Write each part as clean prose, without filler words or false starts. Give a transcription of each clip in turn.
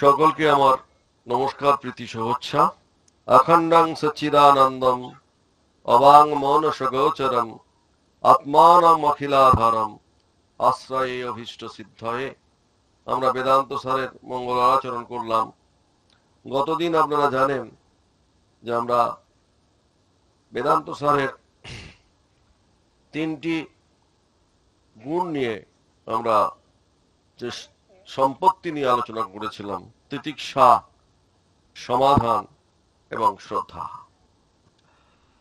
সকলকে আমার নমস্কার, প্রীতি, শুভেচ্ছা। অখণ্ডং সচ্চিদানন্দম অবাং মৌন সগোচরম আত্মানম অখিলাধারম আশ্রয়ে অভীষ্ট সিদ্ধয়ে। আমরা বেদান্ত সারের মঙ্গল আচরণ করলাম। গতদিন আপনারা জানেন যে আমরা বেদান্ত সারের তিনটি গুণ নিয়ে আমরা যে সম্পত্তি নিয়ে আলোচনা করেছিলাম, তিতিক্ষা, সমাধান এবং শ্রদ্ধা।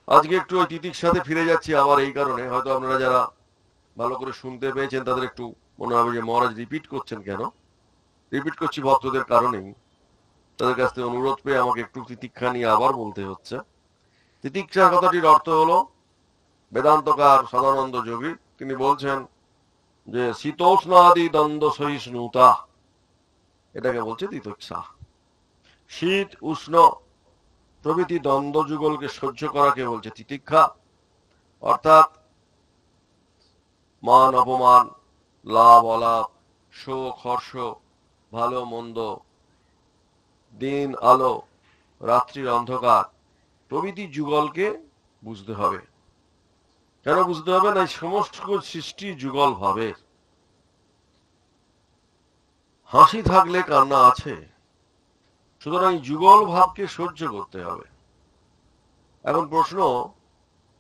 আজকে একটু ওই তিতিক্ষাতে ফিরে যাচ্ছি আবার, এই কারণে হয়তো আপনারা যারা ভালো করে শুনতে পেয়েছেন তাদের একটু মনে হবে যে মহারাজ রিপিট করছেন কেন। রিপিট করছি ভক্তদের কারণেই, তাদের কাছ থেকে অনুরোধ পেয়ে আমাকে একটু তিতিক্ষা নিয়ে আবার বলতে হচ্ছে। তিতিক্ষা কথাটির অর্থ হলো, বেদান্তকার সদানন্দ যোগী তিনি বলছেন যে শীতোষ্ণাদি দ্বন্দ্ব সহিষ্ণুতা, এটাকে বলছে তিতিক্ষা। শীত উষ্ণ প্রভৃতি দ্বন্দ্ব যুগলকে সহ্য করাকে বলছে তিতিক্ষা। অর্থাৎ মান অপমান, লাভ অলাভ, শোক হর্ষ, ভালো মন্দ, দিন আলো রাত্রির অন্ধকার প্রভৃতি যুগলকে বুঝতে হবে। কেন বুঝতে হবে না? সমস্ত সৃষ্টি যুগল ভাবে। হাসি থাকলে কান্না আছে, সুতরাং যুগল ভাবকে সহ্য করতে হবে। এখন প্রশ্ন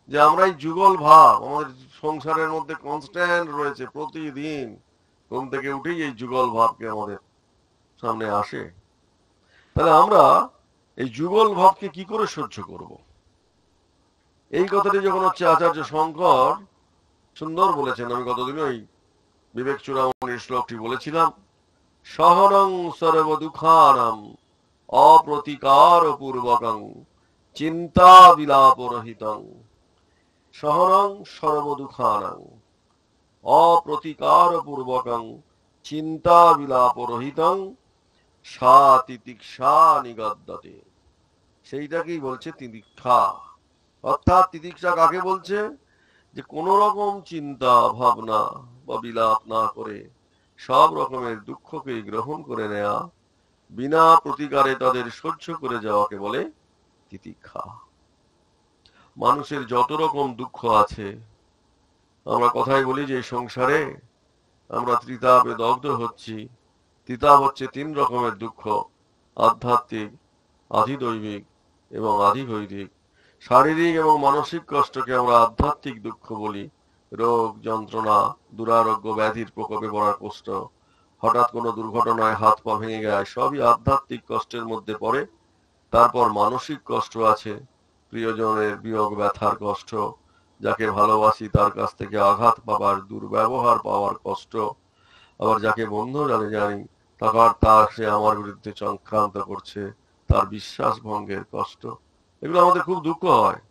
যে আমরা এই যুগল ভাব আমাদের সংসারের মধ্যে কনস্ট্যান্ট রয়েছে, প্রতিদিন ঘুম থেকে উঠেই এই যুগল ভাবকে আমাদের সামনে আসে। তাহলে আমরা এই যুগল ভাবকে কি করে সহ্য করব? এই কথাটি যখন হচ্ছে আচার্য শঙ্কর সুন্দর বলেছেন। আমি গতদিন ওই বিবেক চূড়ামণির শ্লোকটি বলেছিলাম, সহনং সর্ব দুঃখানাম অপ্রতিকার পূর্বকং চিন্তা বিলাপ রহিতং। সহনং সর্ব দুঃখানাং অপ্রতিকার পূর্বকং চিন্তা বিলাপ রহিতং সা তিতিক্ষা নিগদ্যতে। সেইটাকেই বলছে তিতিক্ষা। অর্থাৎ তিতিক্ষা কাকে বলছে? যে কোন রকম চিন্তা ভাবনা বা বিলাপ না করে সব রকমের দুঃখকে গ্রহণ করে নেয়া, বিনা প্রতিকারে তাদের সহ্য করে যাওয়াকে বলে তিতিক্ষা। মানুষের যত রকম দুঃখ আছে, আমরা কথাই বলি যে সংসারে আমরা ত্রিতাপে দগ্ধ হচ্ছি। তিতাপ হচ্ছে তিন রকমের দুঃখ, আধ্যাত্মিক, আধিদৈবিক এবং আধিভৈদিক। শারীরিক এবং মানসিক কষ্টকে আমরা আধ্যাত্মিক দুঃখ বলি। রোগ যন্ত্রণা, দুরারোগ্য, ব্যাধির প্রকোপে পড়ার কষ্ট, হঠাৎ কোনো দুর্ঘটনায় হাত পা ভেঙে যায়, সবই আধ্যাত্মিক কষ্টের মধ্যে পড়ে। তারপর মানসিক কষ্ট আছে, প্রিয়জনের বিয়োগ ব্যথার কষ্ট, যাকে ভালোবাসি তার কাছ থেকে আঘাত পাবার, দুর্ব্যবহার পাওয়ার কষ্ট, আবার যাকে বন্ধু জানি তার সে আমার বিরুদ্ধে চক্রান্ত করছে, তার বিশ্বাস ভঙ্গের কষ্ট। এগুলো আমাদের খুব দুঃখ হয়।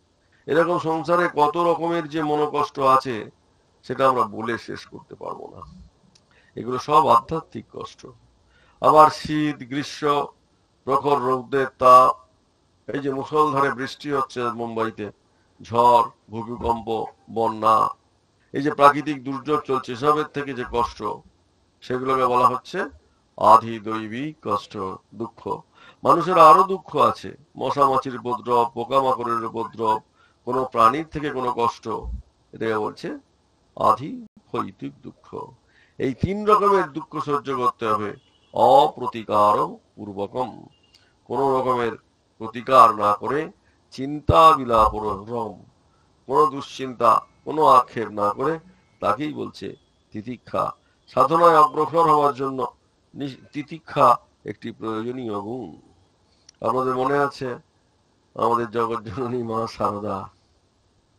এরকম সংসারে কত রকমের যে মনোকষ্ট আছে সেটা আমরা বলে শেষ করতে পারবো না। এগুলো সব আধ্যাত্মিক কষ্ট। আবার শীত, গ্রীষ্ম, প্রখর রৌদ্রের তাপ, এই যে মুষলধারে বৃষ্টি হচ্ছে মুম্বাইতে, ঝড়, ভূমিকম্প, বন্যা, এই যে প্রাকৃতিক দুর্যোগ চলছে, সবের থেকে যে কষ্ট, সেগুলোকে বলা হচ্ছে আধিদৈবিক কষ্ট, দুঃখ। মানুষের আরো দুঃখ আছে, মশা মাছির উপদ্রব, পোকামাকড়ের উপদ্রব, কোনো প্রাণীর থেকে কোনো কষ্ট, এটাকে বলছে আধিভৈতিক দুঃখ। এই তিন রকমের দুঃখ সহ্য করতে হবে অপ্রতিকার পূর্বকম, কোন রকমের প্রতিকার না করে, চিন্তা বিলাপ রম, কোন দুশ্চিন্তা, কোনো আক্ষেপ না করে, তাকেই বলছে তিতিক্ষা। সাধনায় অগ্রসর হওয়ার জন্য তিতিক্ষা একটি প্রয়োজনীয় গুণ। আপনাদের মনে আছে আমাদের জগৎজননী মা শারদা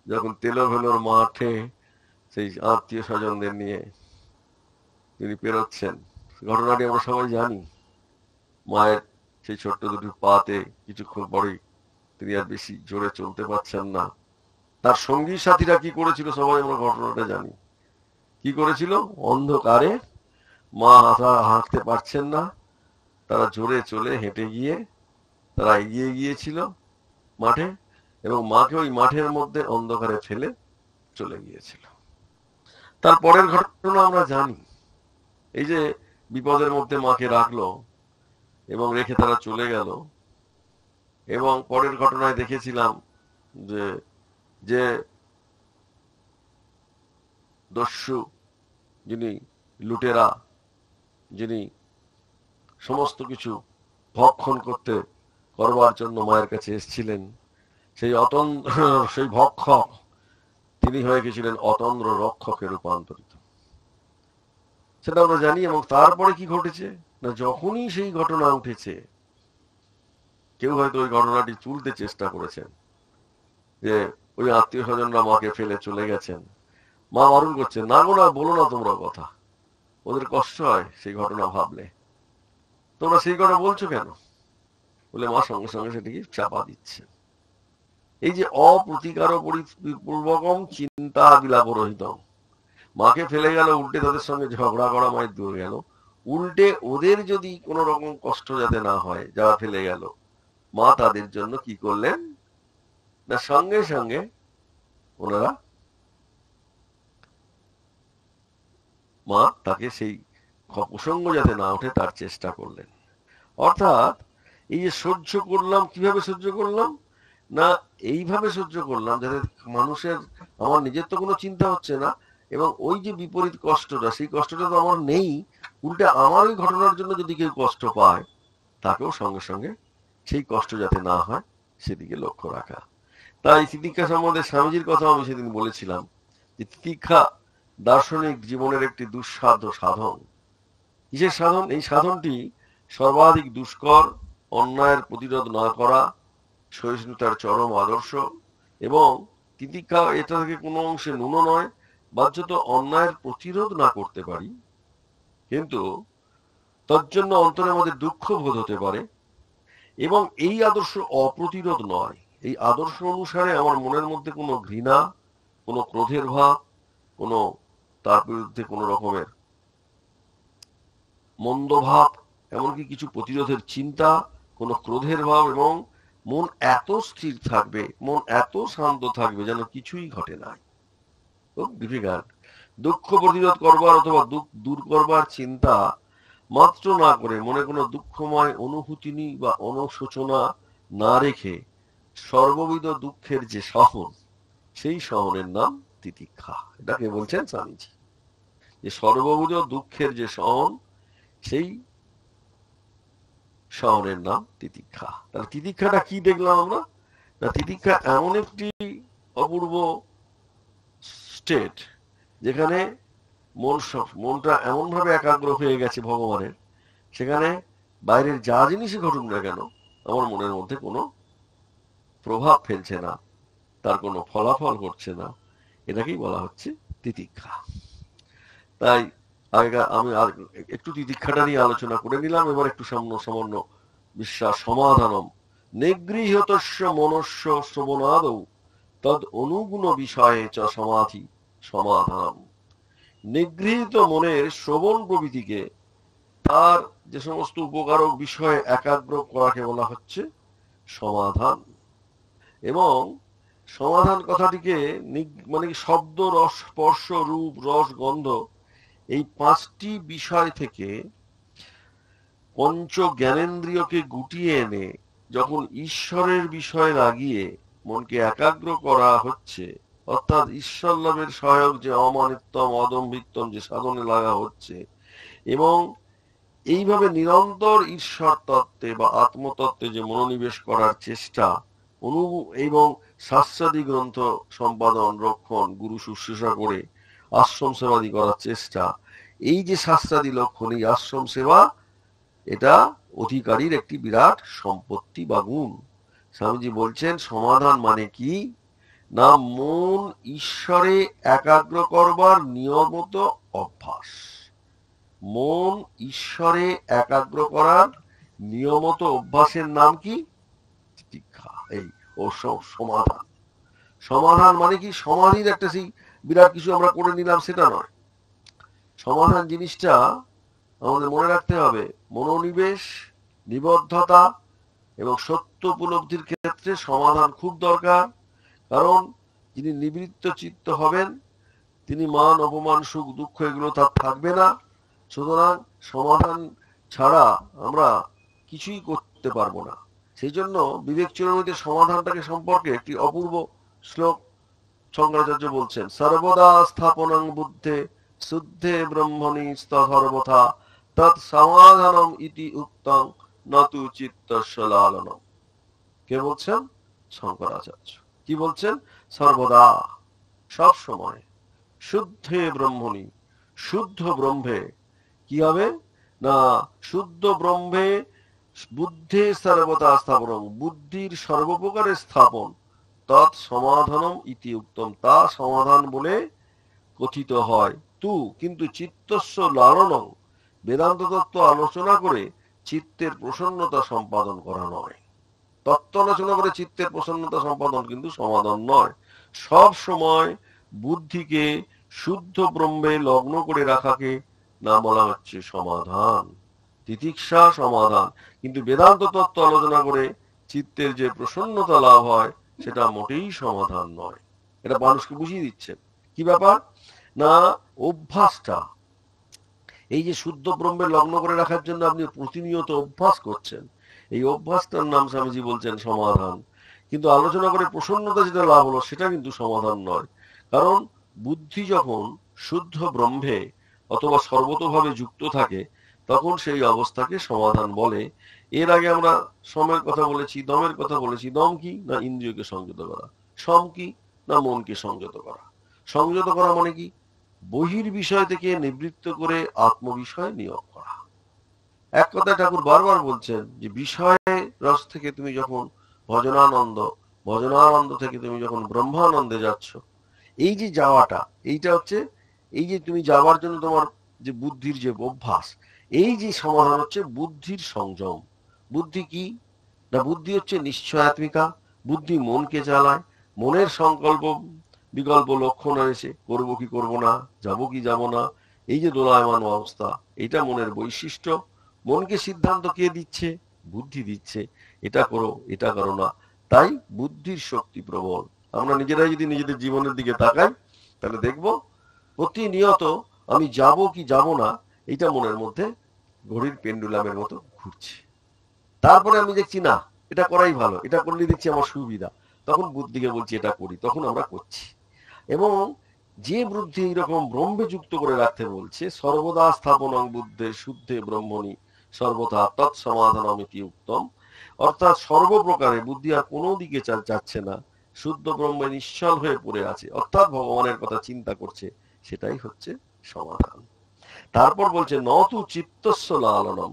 যখন তেলোভেলোর মাঠে সেই আত্মীয় স্বজনদের নিয়ে তিনি পেরোচ্ছেন, ঘটনাটি আমরা সবাই জানি। মায়ের সেই ছোট্ট দুটি পাতে কিছুক্ষণ পরেই তিনি আর বেশি জোরে চলতে পারছেন না। তার সঙ্গী সাথীরা কি করেছিল সবাই আমরা ঘটনাটা জানি। কি করেছিল? অন্ধকারে মা হাঁটতে পারছেন না, তারা জোরে চলে হেঁটে গিয়ে তারা এগিয়ে গিয়েছিল মাঠে, এবং মাকে ওই মাঠের মধ্যে অন্ধকারে ফেলে চলে গিয়েছিল। তারপরের ঘটনা আমরা জানি। এই যে বিপদের মধ্যে মাকে রাখলো, এবং রেখে তারা চলে গেল। এবং পরের ঘটনায় দেখেছিলাম যে যে দস্যু, যিনি লুটেরা, যিনি সমস্ত কিছু ভক্ষণ করবার জন্য মায়ের কাছে এসেছিলেন, সেই ভক্ষক তিনি হয়ে গেছিলেন অতন্দ্র রক্ষকে রূপান্তরিত। সেটা আমরা জানি। এবং তারপরে কি ঘটেছে না, যখনই সেই ঘটনা উঠেছে, কেউ হয়তো ওই ঘটনাটি তুলতে চেষ্টা করেছেন যে ওই আত্মীয় স্বজনরা মাকে ফেলে চলে গেছেন, মা বারণ করছে, না গো না, বলো না তোমরা কথা, ওদের কষ্ট হয় সেই ঘটনা ভাবলে, তোমরা সেই কথা বলছো কেন বলে মা সঙ্গে সঙ্গে সেটিকে চাপা দিচ্ছে। এই যে অপ্রতিকার পূর্বকম চিন্তা বিলাপরহিতম, মাকে ফেলে গেল, উল্টে তাদের সঙ্গে ঝগড়া করা মায়ের দূরে গেল, উল্টে ওদের যদি কোনো রকম কষ্ট যাতে না হয় যারা ফেলে গেল, মা তাদের জন্য কি করলেন না, সঙ্গে সঙ্গে ওনারা মা তাকে সেই প্রসঙ্গ যাতে না ওঠে তার চেষ্টা করলেন। অর্থাৎ এই যে সহ্য করলাম, কিভাবে সহ্য করলাম না, এইভাবে সহ্য করলাম যাতে মানুষের, আমার নিজের তো কোনো চিন্তা হচ্ছে না, এবং ওই যে বিপরীত কষ্টটা, সেই কষ্টটা তো আমার নেই, উল্টে আমার ওই ঘটনার জন্য যদি কেউ কষ্ট পায় তাকেও সঙ্গে সঙ্গে সেই কষ্ট যাতে না হয় সেদিকে লক্ষ্য রাখা। তাই তিতিক্ষা সম্বন্ধে স্বামীজির কথা আমি সেদিন বলেছিলাম যে তিতিক্ষা দার্শনিক জীবনের একটি দুঃসাধ্য সাধন। কিসের সাধন? এই সাধনটি সর্বাধিক দুষ্কর, অন্যায়ের প্রতিরোধ না করা, সহিষ্ণুতার চরম আদর্শ, এবং তিতিক্ষা এটা থেকে কোনো অংশে ন্যূন নয়। বাহ্যত অন্যায়ের প্রতিরোধ না করতে পারি, কিন্তু তার জন্য অন্তরে আমাদের দুঃখ বোধ হতে পারে, এবং এই আদর্শ অপ্রতিরোধ নয়। এই আদর্শ অনুসারে আমার মনের মধ্যে কোনো ঘৃণা, কোনো ক্রোধের ভাব, কোনো তার বিরুদ্ধে কোনো রকমের মন্দ ভাব, এমনকি কিছু প্রতিরোধের চিন্তা, কোনো ক্রোধের ভাব, এবং মন এত স্থির থাকবে, মন এত শান্ত থাকবে যেন কিছুই ঘটে নাই। খুব ডিফিকাল্ট। দুঃখ প্রতিরোধ করবার অথবা দুঃখ দূর করবার চিন্তা মাত্র না করে, মনে কোনো দুঃখময় অনুভূতি বা অনুশোচনা না রেখে সর্ববিধ দুঃখের যে সহন, সেই সহনের নাম তিতিক্ষা। এটাকে বলছেন স্বামীজি, যে সর্ববিধ দুঃখের যে সহন, সেই সহনের নাম তিতিক্ষা। তাহলে তিতিক্ষাটা কি দেখলাম আমরা না, তিতিক্ষা এমন একটি অপূর্ব স্টেট যেখানে মনটা এমন ভাবে একাগ্র হয়ে গেছে ভগবানের, সেখানে বাইরের যা জিনিসই ঘটুক না কেন আমার মনের মধ্যে কোনো প্রভাব ফেলছে না, তার কোনো ফলাফল ঘটছে না। এটাকেই বলা হচ্ছে তিতিক্ষা। তাই আমি আর একটু তিতিক্ষাটা নিয়ে আলোচনা করে নিলাম। এবার একটু সামান্য বিশ্বাস সমাধানম নিগৃহীতস্য মনস্য শ্রবণাদৌ তদ অনুগুণ বিষয়ে চ সমাধি সমাধানম। নিগৃহীত মনের শ্রবণ প্রভৃতিকে, তার যে সমস্ত উপকারক বিষয়ে একাগ্র করাকে বলা হচ্ছে সমাধান। এবং সমাধান কথাটিকে মানে শব্দ, রস, স্পর্শ, রূপ, রস, গন্ধ, এই পাঁচটি বিষয় থেকে পঞ্চ জ্ঞানেন্দ্রিয়কে গুটিয়ে এনে যখন ঈশ্বরের বিষয়ে লাগিয়ে মনকে একাগ্র করা হচ্ছে, অর্থাৎ ঈশ্বর লাভের সহায়ক যে অমানিত্যম অদম্ভিত্যম যে সাধনে লাগা হচ্ছে, এবং এইভাবে নিরন্তর ঈশ্বর তত্ত্বে বা আত্মতত্ত্বে যে মনোনিবেশ করার চেষ্টা, এবং শাস্ত্রাদি গ্রন্থ সম্পাদন, রক্ষণ, গুরু শুশ্রূষা করে আশ্রম সেবাদি করার চেষ্টা, এই যে শাস্ত্রাদি লক্ষণ, এই আশ্রম সেবা, এটা অধিকারীর একটি বিরাট সম্পত্তি বা গুণ। স্বামীজি বলছেন সমাধান মানে কি না, মন ঈশ্বরে একাগ্র করবার নিয়মিত অভ্যাস। মন ঈশ্বরে একাগ্র করার নিয়মিত অভ্যাসের নাম কি? তিতিক্ষা। এই ও সমাধান। সমাধান মানে কি? সমাধির একটা সেই বিরাট কিছু আমরা করে নিলাম সেটা নয়। সমাধান জিনিসটা আমাদের মনে রাখতে হবে মনোনিবেশ, নিবদ্ধতা এবং সত্য উপলব্ধির ক্ষেত্রে সমাধান খুব দরকার। কারণ যিনি নিবৃত্ত চিত্ত হবেন তিনি মান, অপমান, সুখ, দুঃখ এগুলো তার থাকবে না। সুতরাং সমাধান ছাড়া আমরা কিছুই করতে পারবো না। সেই জন্য বিবেক চূড়ামণিতে সমাধানটাকে সম্পর্কে একটি অপূর্ব শ্লোক শঙ্করাচার্য বলছেন, সর্বদা স্থাপনং বুদ্ধে শুদ্ধে ব্রহ্মণি স্তর্বথা তৎ সমাধানম ইতি উক্তং নতু চিত্তস্য লালনম। কে বলছেন? শঙ্করাচার্য। কি বলছেন? সর্বদা, সব সময়, শুদ্ধে ব্রহ্মণি, শুদ্ধ ব্রহ্মে কি হবে না, শুদ্ধ ব্রহ্মে বুদ্ধে সর্বদা স্থাপনম, বুদ্ধির সর্বপ্রকারের স্থাপন, তৎ সমাধানম ইতি উক্তম, তা সমাধান বলে কথিত হয়। কিন্তু চিত্তস্য লালনং, বেদান্ত তত্ত্ব আলোচনা করে চিত্তের প্রসন্নতা সম্পাদন করা নয়। তত্ত্ব আলোচনা করে চিত্তের প্রসন্নতা সম্পাদন কিন্তু সমাধান নয়। সব সময় বুদ্ধিকে শুদ্ধ ব্রহ্মে লগ্ন করে রাখাকে না বলা হচ্ছে সমাধান, তিতিক্ষা সমাধান। কিন্তু বেদান্ত তত্ত্ব আলোচনা করে চিত্তের যে প্রসন্নতা লাভ হয় সেটা মোটেই সমাধান নয়। এটা মানুষকে বুঝিয়ে দিচ্ছেন। কি ব্যাপার না, অভ্যাসটা, এই যে শুদ্ধ ব্রহ্মে লগ্ন করে রাখার জন্য আপনি প্রতিনিয়ত অভ্যাস করছেন, এই অভ্যাসটার নাম স্বামীজি বলছেন সমাধান। কিন্তু আলোচনা করে প্রসন্নতা যেটা লাভ হলো সেটা কিন্তু সমাধান নয়। কারণ বুদ্ধি যখন শুদ্ধ ব্রহ্মে অথবা সর্বতভাবে যুক্ত থাকে তখন সেই অবস্থাকে সমাধান বলে। এর আগে আমরা সমের কথা বলেছি, দমের কথা বলেছি। দম কি না, ইন্দ্রিয়কে সংযত করা। সম কি না, মনকে সংযত করা। সংযত করা মানে কি, বহির বিষয় থেকে নিবৃত্ত করে আত্মবিষয় নিয়োগ করা। এক কথা ঠাকুর বারবার বলছেন যে বিষয়ে রস থেকে তুমি যখন ভজনানন্দ, ভজনানন্দ থেকে তুমি যখন ব্রহ্মানন্দে যাচ্ছ, এই যে যাওয়াটা, এইটা হচ্ছে, এই যে তুমি যাওয়ার জন্য তোমার যে বুদ্ধির যে অভ্যাস, এই যে সমাধান হচ্ছে বুদ্ধির সংযম। বুদ্ধি কি না, বুদ্ধি হচ্ছে নিশ্চয়াত্মিকা। বুদ্ধি মনকে চালায়, মনের সংকল্প বিকল্প লক্ষণ এসে করবো কি করবো না, যাবো কি যাবো না, এই যে দোলায়মান অবস্থা, এটা মনের বৈশিষ্ট্য। মনকে সিদ্ধান্ত কে দিচ্ছে? বুদ্ধি দিচ্ছে, এটা করো এটা করো না। তাই বুদ্ধির শক্তি প্রবল। আমরা নিজেরাই যদি নিজেদের জীবনের দিকে তাকাই তাহলে দেখবো প্রতিনিয়ত আমি যাব কি যাব না, এটা মনের মধ্যে ঘড়ির পেন্ডুলামের মতো ঘুরছে। তারপরে আমি দেখছি না, এটা করাই ভালো, এটা করলে দেখছি আমার সুবিধা, তখন বুদ্ধিকে বলছি এটা করি, তখন আমরা করছি। এবং যে বুদ্ধি এইরকম ব্রহ্মে যুক্ত করে রাখতে বলছে, সর্বদা স্থাপনং বুদ্ধে শুদ্ধে ব্রহ্মণি সর্বথা তৎসমাধানম ইতি উক্তম, অর্থাৎ সর্বপ্রকারে বুদ্ধি আর কোনো দিকে যাচ্ছে না, শুদ্ধ ব্রহ্মে নিশ্চল হয়ে পড়ে আছে, অর্থাৎ ভগবানের কথা চিন্তা করছে, সেটাই হচ্ছে সমাধান। তারপর বলছে নতু চিত্তস্য লালনম।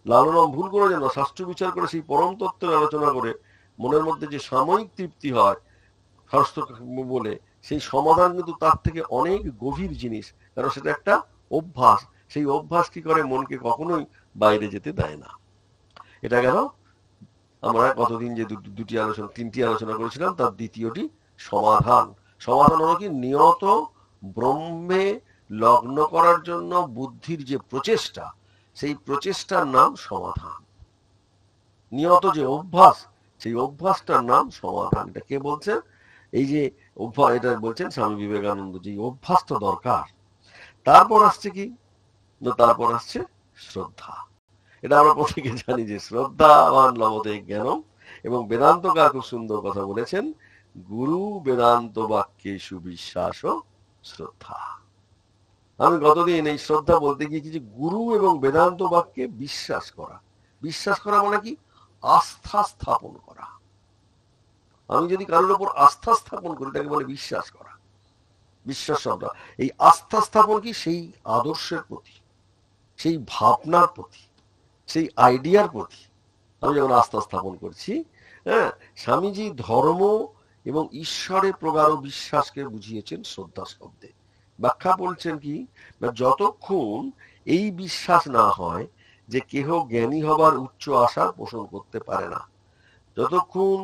লালনম ভুল করে যেন শাস্ত্র বিচার করে সেই পরম তত্ত্বের আলোচনা করে মনের মধ্যে যে সাময়িক তৃপ্তি হয় শাস্ত্র বলে, সেই সমাধান কিন্তু তার থেকে অনেক গভীর জিনিস। কারণ সেটা একটা অভ্যাস। সেই অভ্যাস কি করে মনকে কখনোই বাইরে যেতে দেয় না। এটা গেল আমরা গতদিন যে তিনটি আলোচনা করেছিলাম তার দ্বিতীয়টি সমাধান। সমাধান হলো কি, নিয়ত ব্রহ্মে লগ্ন করার জন্য বুদ্ধির যে প্রচেষ্টা, সেই প্রচেষ্টার নাম সমাধান। নিয়ত যে অভ্যাস, সেই অভ্যাসটার নাম সমাধান। এটা কে বলছেন? এই যে অভ্যাস, এটা বলছেন স্বামী বিবেকানন্দ, যে অভ্যাসটা দরকার। তারপর আসছে কি না, তারপর আসছে শ্রদ্ধা। এটা আমরা প্রত্যেকে জানি যে শ্রদ্ধাবান লভতে জ্ঞানম, এবং বেদান্তকার খুব সুন্দর কথা বলেছেন, গুরু বেদান্ত বাক্যে সুবিশ্বাস ও শ্রদ্ধা। আমি গতদিন এই শ্রদ্ধা বলতে গিয়ে কিছু গুরু এবং বেদান্ত বাক্যে বিশ্বাস করা। বিশ্বাস করা মানে কি, আস্থা স্থাপন করা। আমি যদি কারোর উপর আস্থা স্থাপন করি তাকে বলে বিশ্বাস করা। বিশ্বাস শব্দ, এই আস্থা স্থাপন কি, সেই আদর্শের প্রতি, সেই ভাবনার প্রতি, সেই আইডিয়ার প্রতি আমি যখন আস্থা স্থাপন করছি। হ্যাঁ, স্বামীজি ধর্ম এবং ঈশ্বরে প্রগাঢ় বিশ্বাসকে বুঝিয়েছেন শ্রদ্ধা শব্দে। ব্যাখ্যা বলছেন কি না, যতক্ষণ এই বিশ্বাস না হয় যে কেহ জ্ঞানী হবার উচ্চ আশা পোষণ করতে পারে না, যতক্ষণ,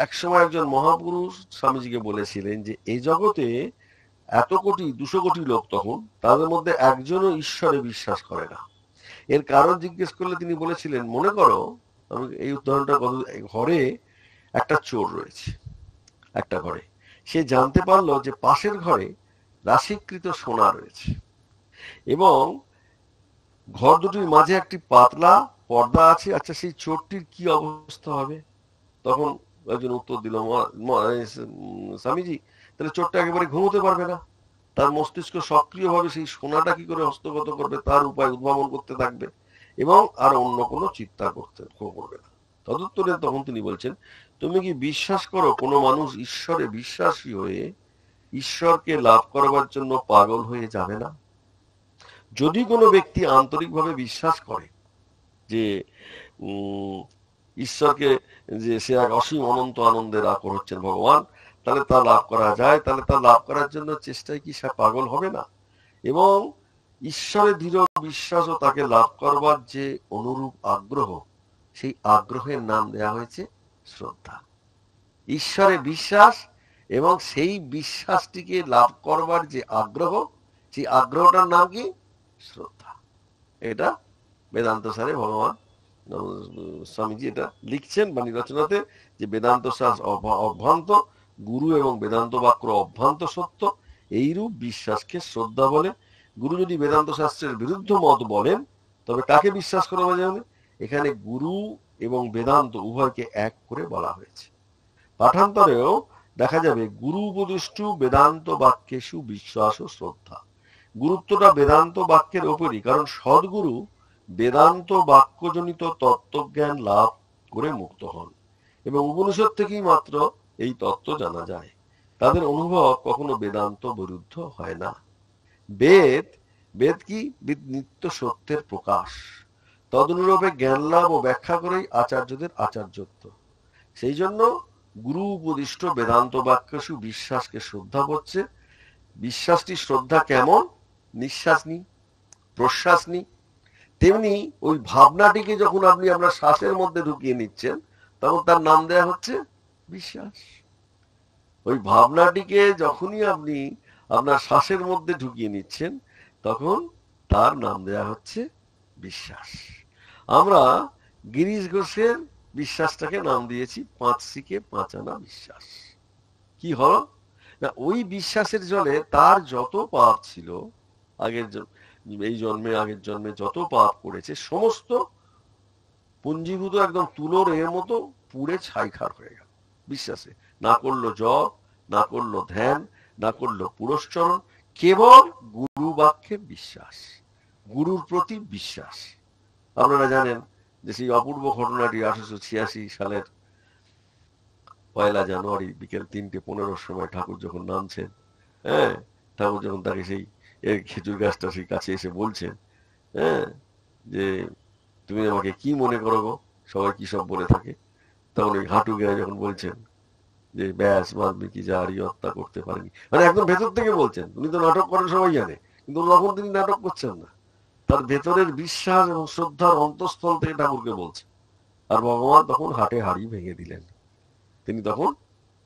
একসময় একজন মহাপুরুষ স্বামীজিকে বলেছিলেন যে এই জগতে 1 কোটি 200 কোটি লোক, তখন তাদের মধ্যে একজনও ঈশ্বরে বিশ্বাস করে না। এর কারণ জিজ্ঞেস করলে তিনি বলেছিলেন, মনে করো, আমি এই উদাহরণটা, ঘরে একটা চোর রয়েছে, একটা ঘরে সে জানতে পারলো যে পাশের ঘরে রাশিকৃত সোনা রয়েছে, এবং ঘর দুটির মাঝে একটি পাতলা পর্দা আছে, আচ্ছা সেই চোরটির কি অবস্থা হবে? তখন একজন উত্তর দিল, স্বামীজি, তাহলে চোরটা একেবারে ঘুমোতে পারবে না, তার মস্তিষ্ক সক্রিয়ভাবে সেই সোনাটা কি করে হস্তগত করবে তার উপায় উদ্ভাবন করতে থাকবে এবং আর অন্য কোনো চিন্তা করবে না। তদুত্তরে তখন তিনি বলছেন, তুমি কি বিশ্বাস করো কোনো মানুষ ঈশ্বরে বিশ্বাসী হয়ে ঈশ্বরকে লাভ করবার জন্য পাগল হয়ে যাবে না? যদি কোনো ব্যক্তি আন্তরিকভাবে বিশ্বাস করে যে ঈশ্বরকে, যে সে এক অসীম অনন্ত আনন্দের আকর হচ্ছেন ভগবান, তাহলে তা লাভ করা যায়, তাহলে তা লাভ করার জন্য চেষ্টায় কি সে পাগল হবে না? এবং ঈশ্বরে দৃঢ় বিশ্বাস ও তাকে লাভ করবার যে অনুরূপ আগ্রহ, সেই আগ্রহের নাম দেয়া হয়েছে শ্রদ্ধা। ঈশ্বরে বিশ্বাস এবং সেই বিশ্বাসটিকে লাভ করবার যে আগ্রহ, সেই আগ্রহটার নাম কি? শ্রদ্ধা। এটা বেদান্ত সারে ভগবান স্বামীজি এটা লিখছেন বাণী রচনাতে, যে বেদান্ত শাস্ত্র অভ্রান্ত, গুরু এবং বেদান্ত বাক্য অভ্রান্ত সত্য, এইরূপ বিশ্বাসকে শ্রদ্ধা বলে। গুরু যদি বেদান্ত শাস্ত্রের বিরুদ্ধ মত বলেন তবে কাকে বিশ্বাস করা যাবে? এখানে গুরু এবং বেদান্ত উভয়কে এক করে বলা হয়েছে। পাঠান্তরেও দেখা যাবে গুরু উপদিষ্টু বেদান্ত বাক্যেষু বিশ্বাস ও শ্রদ্ধা। গুরুত্বটা বেদান্ত বাক্যের ওপরই, কারণ সদ্গুরু বেদান্ত বাক্যজনিত তত্ত্বজ্ঞান লাভ করে মুক্ত হন এবং উপনিষদ থেকেই মাত্র এই তত্ত্ব জানা যায়। তাদের অনুভব কখনো বেদান্ত বিরুদ্ধ হয় না। বেদ বেদ কি? নিত্য সত্যের প্রকাশ। তদনুরূপে জ্ঞান লাভ ও ব্যাখ্যা করেই আচার্যদের আচার্যত্ব। সেই জন্য গুরু উপদিষ্ট বেদান্ত বাক্যসু বিশ্বাসকে শ্রদ্ধা করছে। বিশ্বাসটি শ্রদ্ধা কেমন? নিঃশ্বাস নি, প্রশ্বাস নি, তেমনি ওই ভাবনাটিকে যখন আপনি আপনার শ্বাসের মধ্যে ঢুকিয়ে নিচ্ছেন তখন তার নাম দেয়া হচ্ছে বিশ্বাস। ওই ভাবনাটিকে যখনই আপনি আপনার শ্বাসের মধ্যে ঢুকিয়ে নিচ্ছেন তখন তার নাম দেয়া হচ্ছে বিশ্বাস। আমরা গিরিশ ঘোষের বিশ্বাসটাকে নাম দিয়েছি পাঁচ শিকে পাঁচ আনা বিশ্বাস। কি হলো না, ওই বিশ্বাসের জলে তার যত পাপ ছিল আগের এই জন্মে আগের জন্মে যত পাপ করেছে সমস্ত পুঞ্জীভূত একদম তুলোর এর মতো পুড়ে ছাইখার হয়ে গেল বিশ্বাসে। না করলো জপ, না করলো ধ্যান, না করলো পুরস্চরণ, কেবল গুরু বাক্যে বিশ্বাস, গুরুর প্রতি বিশ্বাস। আপনারা জানেন যে সেই অপূর্ব ঘটনাটি 1886 সালের 1 জানুয়ারি বিকেল 3:15 সময় ঠাকুর যখন নামছেন, হ্যাঁ, ঠাকুর যখন তাকে সেই খেজুর গাছটা সেই কাছে এসে বলছেন, হ্যাঁ, যে তুমি আমাকে কি মনে করো গো, সবাই কি সব বলে থাকে, তখন ওই হাঁটু গেয়ে যখন বলছেন যে ব্যাস বাল্মীকি জারি হত্যা করতে পারেনি, মানে একদম ভেতর থেকে বলছেন। উনি তো নাটক করেন সবাই জানে, কিন্তু তখন তিনি নাটক করছেন না, তার ভেতরের বিশ্বাস এবং শ্রদ্ধার অন্তঃস্থল থেকে ঠাকুরকে বলছেন। আর ভগবান তখন হাটে হাড়ি ভেঙে দিলেন। তিনি তখন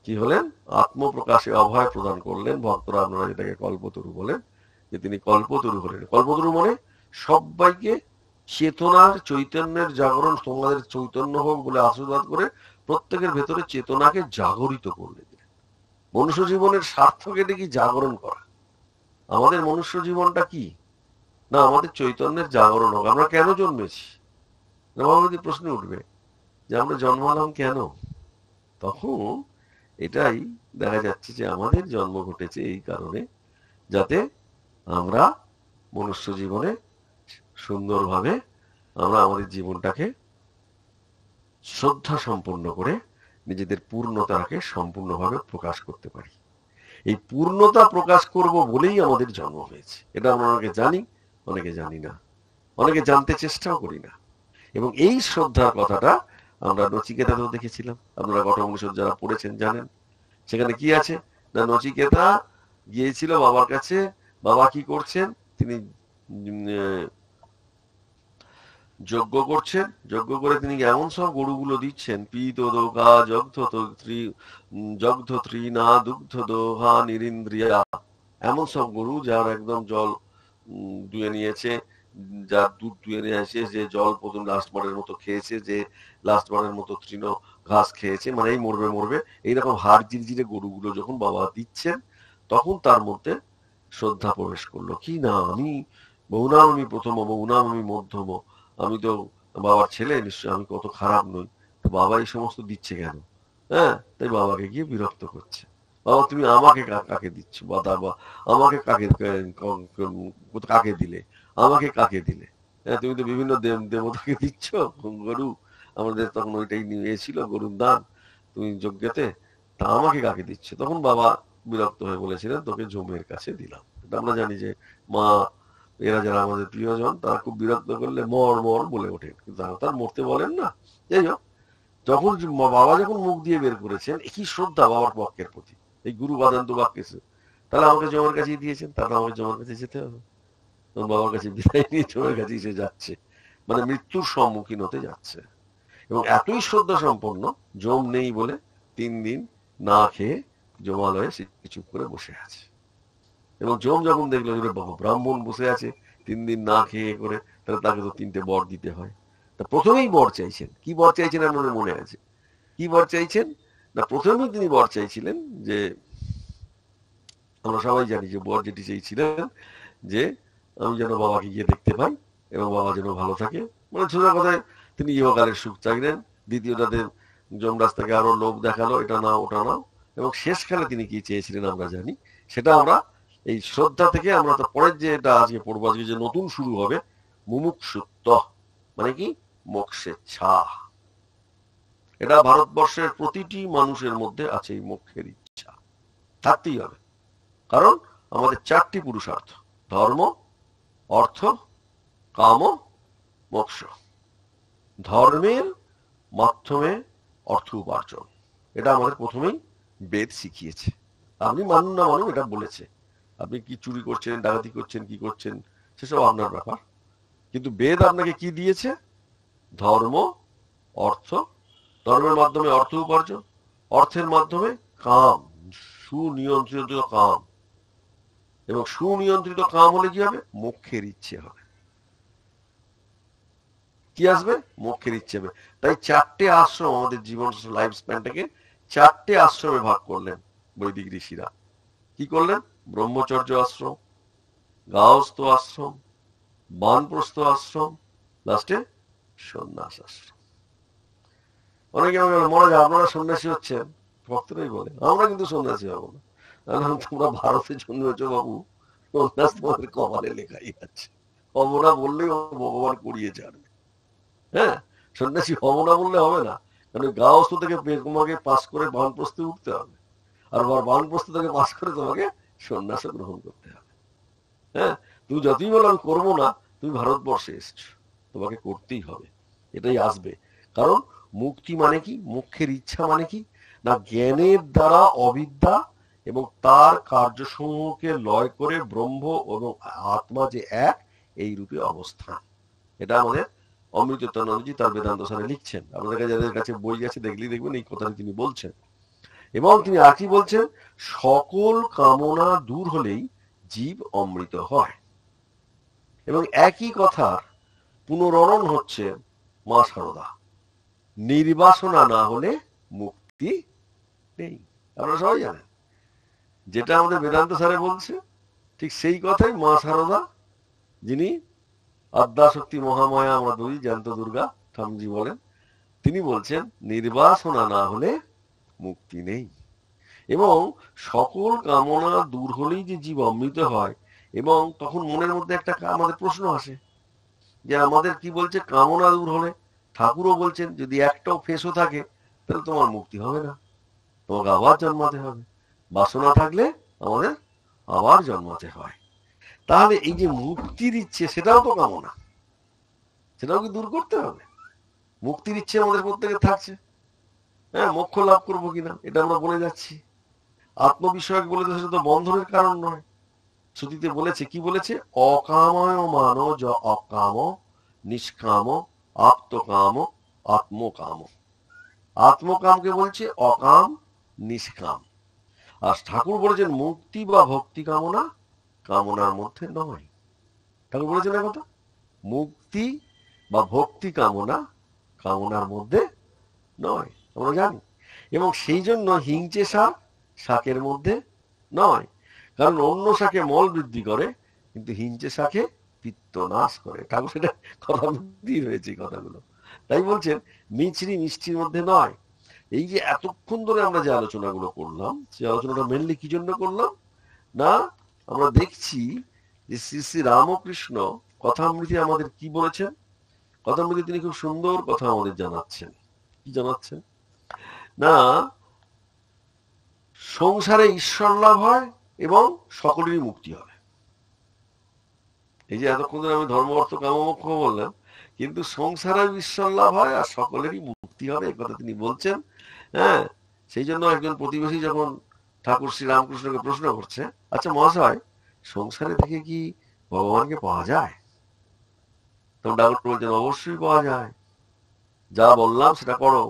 কি হলেন? আত্মপ্রকাশে অভয় প্রদান করলেন। ভক্তরা আপনারা যেটাকে কল্পতরু বলেন, যে তিনি কল্পতরু হলেন। কল্পতরু মানে সবাইকে চেতনার চৈতন্যের জাগরণ, তোমাদের চৈতন্য হোক বলে আশীর্বাদ করে প্রত্যেকের ভেতরে চেতনাকে জাগরিত করলেন। মনুষ্য জীবনের সার্থক এটা কি? জাগরণ করা। আমাদের মনুষ্য জীবনটা কি না, আমাদের চৈতন্যের জাগরণ হোক। আমরা কেন জন্মেছি? আমাদের প্রশ্ন উঠবে যে আমরা জন্মালাম কেন? তখন এটাই দেখা যাচ্ছে যে আমাদের জন্ম ঘটেছে এই কারণে, যাতে আমরা মনুষ্য জীবনে সুন্দরভাবে আমরা আমাদের জীবনটাকে শ্রদ্ধা সম্পন্ন করে নিজেদের পূর্ণতাকে সম্পূর্ণভাবে প্রকাশ করতে পারি। এই পূর্ণতা প্রকাশ করব বলেই আমাদের জন্ম হয়েছে। এটা আমরা অনেকে জানি, অনেকে জানি না, অনেকে জানতে চেষ্টাও করি না। এবং এই শ্রদ্ধার কথাটা আমরা নচিকেতাতেও দেখেছিলাম। আপনারা কঠোপনিষদ যারা পড়েছেন জানেন, সেখানে কি আছে না, নচিকেতা গিয়েছিল বাবার কাছে। বাবা কি করছেন? তিনি যজ্ঞ করছেন। যজ্ঞ করে তিনি এমন সব গরুগুলো দিচ্ছেন, পীত দোহা জগ্ধ ত্রিনা দুগ্ধ দোহা নিরিন্দ্রিয়া, এমন সব গরু যার একদম জল দুয়ে নিয়েছে, যার দুধ দুয়ে নিয়ে এসে, যে জল প্রথম লাস্টবারের মতো খেয়েছে, যে লাস্টবারের মতো তৃণ ঘাস খেয়েছে, মানে এই মরবে মরবে, এইরকম হাড় জিরজিরে গরুগুলো যখন বাবা দিচ্ছেন তখন তার মধ্যে শ্রদ্ধা প্রবেশ করলো। কি না, আমি বহুনাম, আমি প্রথম, বহুনাম আমি মধ্যম, আমি তো বাবার ছেলে, নিশ্চয় আমি কত খারাপ নই, তো বাবা এই সমস্ত দিচ্ছে কেন? হ্যাঁ, তাই বাবাকে গিয়ে বিরক্ত করছে, বাবা তুমি আমাকে কাকে দিচ্ছ, বা আমাকে কাকে কাকে দিলে, আমাকে কাকে দিলে? হ্যাঁ, তুমি তো বিভিন্ন দেবতাকে দিচ্ছ, গরু, আমাদের তখন ওইটাই নিয়ে ছিল গরুর দান, তুমি যজ্ঞতে, তা আমাকে কাকে দিচ্ছ? তখন বাবা বিরক্ত হয়ে বলেছিলেন তোকে যমের কাছে দিলাম। এটা আমরা জানি যে মা, এরা যারা আমাদের প্রিয়জন, তারা খুব বিরক্ত করলে মর মর বলে ওঠেন, কিন্তু তার মরতে বলেন না। যাই হোক, যখন বাবা যখন মুখ দিয়ে বের করেছেন, একই শ্রদ্ধা বাবার পক্ষের প্রতি, এই গুরু বাদান্ত বাক্যেছে, তাহলে আমাকে জমের কাছেই দিয়েছেন, তাহলে আমাকে জমের কাছে যেতে হবে। তখন বাবার কাছে বিদায় নিয়ে জমের কাছে এসে যাচ্ছে, মানে মৃত্যুর সম্মুখীন হতে যাচ্ছে। এবং এতই শ্রদ্ধা সম্পন্ন, জম নেই বলে 3 দিন না খেয়ে জমালয়ে সে চুপ করে বসে আছে। এবং জম যখন দেখলো যে ব্রাহ্মণ বসে আছে 3 দিন না খেয়ে করে, তাহলে তাকে তো 3টে বর দিতে হয়। তা প্রথমেই বর চাইছেন, কি বর চাইছেন আপনাদের মনে আছে? কি বর চাইছেন না, প্রথমেই তিনি বর চাইছিলেন যে, আমরা সবাই জানি যে বর যেটি চাইছিলেন যে আমি যেন বাবাকে গিয়ে দেখতে পাই এবং বাবা যেন ভালো থাকে, মানে সোজা কথায় তিনি ইহকালের সুখ চাইলেন। দ্বিতীয়টাতে যমরাজ তাকে আরো লোভ দেখালো, এটা নাও ওটা নাও, এবং শেষকালে তিনি কি চেয়েছিলেন আমরা জানি, সেটা আমরা এই শ্রদ্ধা থেকে আমরা তো পরের যে এটা আজকে পড়বো, আজকে যে নতুন শুরু হবে, মুমুক্ষুত্ব মানে কি, মোক্ষেচ্ছা। এটা ভারতবর্ষের প্রতিটি মানুষের মধ্যে আছে এই মোক্ষের ইচ্ছা, থাকতেই হবে। কারণ আমাদের 4টি পুরুষার্থ, ধর্ম, অর্থ, কাম, মোক্ষ। ধর্মের মাধ্যমে অর্থ উপার্জন, এটা আমাদের প্রথমেই বেদ শিখিয়েছে। আপনি মানুন না মানুন, এটা বলেছে। আপনি কি চুরি করছেন, ডাকাতি করছেন, কি করছেন, সেসব আপনার ব্যাপার, কিন্তু বেদ আপনাকে কি দিয়েছে? ধর্ম, অর্থ, ধর্মের মাধ্যমে অর্থ উপার্জন, অর্থের মাধ্যমে কাম, সুনিয়ন্ত্রিত কাম, এবং সুনিয়ন্ত্রিত কাম হলে কি হবে? মোক্ষের ইচ্ছে হবে। কি আসবে? মোক্ষের ইচ্ছে হবে। তাই 4টে আশ্রম, আমাদের জীবন লাইফ স্প্যানটাকে 4টে আশ্রমে ভাগ করলেন বৈদিক ঋষিরা। কি করলেন? ব্রহ্মচর্য আশ্রম, গাহস্থ আশ্রম, বানপ্রস্থ আশ্রম, লাস্টে সন্ন্যাস আশ্রম। অনেকে আমাকে বলে, মহারাজ আপনারা সন্ন্যাসী হচ্ছেন, ভক্তরাই বলে আমরা কিন্তু সন্ন্যাসী হবো না। তোমরা ভারতে জন্মেছ বাবু, সন্ন্যাস তোমাদের কপালে লেখাই আছে, হবো না বললেই ভগবান করিয়ে ছাড়বে। হ্যাঁ, সন্ন্যাসী হবো না বললে হবে না, কারণ গাহস্থ থেকে তোমাকে পাস করে বানপ্রস্থে উঠতে হবে, আর বানপ্রস্থ থেকে পাস করে তোমাকে সন্ন্যাস গ্রহণ করতে হবে। হ্যাঁ, তুমি যতই বলো আমি করবো না, তুমি ভারতবর্ষে এসছো, তোমাকে করতেই হবে, এটাই আসবে। কারণ মুক্তি মানে কি, মুখ্যের ইচ্ছা মানে কি না, জ্ঞানের দ্বারা অবিদ্যা এবং তার কার্যসমূহকে লয় করে ব্রহ্ম এবং আত্মা যে এক, এই রূপে অবস্থান। এটা আমাদের অমৃতত্বানন্দজি তার বেদান্ত সারে লিখছেন। আপনাদের যাদের কাছে বই আছে দেখলেই দেখবেন এই কথাটি তিনি বলছেন। এবং তিনি আর কি বলছেন? সকল কামনা দূর হলেই জীব অমৃত হয়। এবং একই কথার পুনরণন হচ্ছে মা শারদা, নির্বাসনা না হলে মুক্তি নেই। আপনারা সবাই জানেন, যেটা আমাদের বেদান্ত সারে বলছে ঠিক সেই কথাই মা শারদা, যিনি আদ্যাশক্তি মহামায়া, আমরা দুই জ্যান্ত দুর্গা ঠামজি বলেন, তিনি বলছেন নির্বাসনা না হলে মুক্তি নেই। এবং সকল কামনা দূর হলেই যে জীব অমৃত হয়। এবং তখন মনের মধ্যে একটা আমাদের প্রশ্ন আসে যে আমাদের কি বলছে, কামনা দূর হলে, ঠাকুরও বলছেন যদি একটাও ফেসও থাকে তাহলে তোমার মুক্তি হবে না, তোমাকে আবার জন্মাতে হবে, বাসনা থাকলে আমাদের আবার জন্মাতে হয়। তাহলে এই যে মুক্তির ইচ্ছে, সেটাও তো কামনা, সেটাও কি দূর করতে হবে? মুক্তির ইচ্ছে আমাদের প্রত্যেকের থাকছে। হ্যাঁ, মোক্ষ লাভ করবো কিনা এটা আমরা বলে যাচ্ছি। আত্মবিষয়ক বলে তো সেটা তো বন্ধনের কারণ নয়। শ্রুতিতে বলেছে, কি বলেছে? অকাময় মানো য অকাম নিষ্কাম আপ্তকাম আত্মকাম। আত্মকামকে বলছে অকাম নিষ্কাম। আর ঠাকুর বলেছেন মুক্তি বা ভক্তি কামনা কামনার মধ্যে নয়। ঠাকুর বলেছেন না কথা, মুক্তি বা ভক্তি কামনা কামনার মধ্যে নয়, আমরা জানি। এবং সেই জন্য হিংচে শাক শাকের মধ্যে নয়, কারণ অন্য শাকে মল বৃদ্ধি করে কিন্তু হিংচে শাকে পিত্ত নাশ করে। ঠাকুর সেটা কথা দিয়ে হয়েছে কথাগুলো। তাই বলছেন মিছরি মিষ্টির মধ্যে নয়। এই যে এতক্ষণ ধরে আমরা যে আলোচনাগুলো করলাম, সেই আলোচনাটা মেনলি কি জন্য করলাম না, আমরা দেখছি যে শ্রী শ্রী রামকৃষ্ণ কথামৃতে আমাদের কি বলেছেন। কথামৃতে তিনি খুব সুন্দর কথা আমাদের জানাচ্ছেন। কি জানাচ্ছেন না, সংসারে ঈশ্বর লাভ হয় এবং সকলেরই মুক্তি হবে। এই যে এতক্ষণ ধরে আমি ধর্ম অর্থ কাম মোক্ষ বললাম, কিন্তু সংসারে ঈশ্বর লাভ হয় আর সকলেরই মুক্তি হবে, এই কথা তিনি বলছেন। হ্যাঁ, সেই জন্য একজন প্রতিবেশী যখন ঠাকুর শ্রী রামকৃষ্ণকে প্রশ্ন করছে, আচ্ছা মহাশয়, সংসারে থেকে কি ভগবানকে পাওয়া যায়? তখন ঠাকুর বলছেন অবশ্যই পাওয়া যায়। যা বললাম সেটা করো।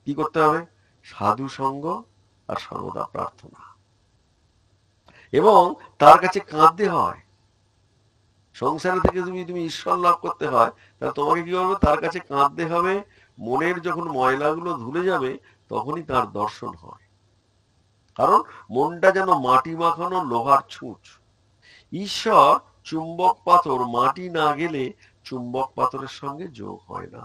কি করতে হবে? সাধু সঙ্গ আর সর্বদা প্রার্থনা, এবং তার কাছে কাঁদতে হয়। সংসারে থেকে তুমি ঈশ্বর লাভ করতে হয়, তাহলে তোমাকে কি করবে? তার কাছে কাঁদতে হবে। মনের যখন ময়লাগুলো ধুলে যাবে তখনই তার দর্শন হয়। কারণ মনটা যেন মাটি মাখানো লোহার ছুঁচ। ঈশ্বর চুম্বক পাথর, মাটি না গেলে চুম্বক পাথরের সঙ্গে যোগ হয় না,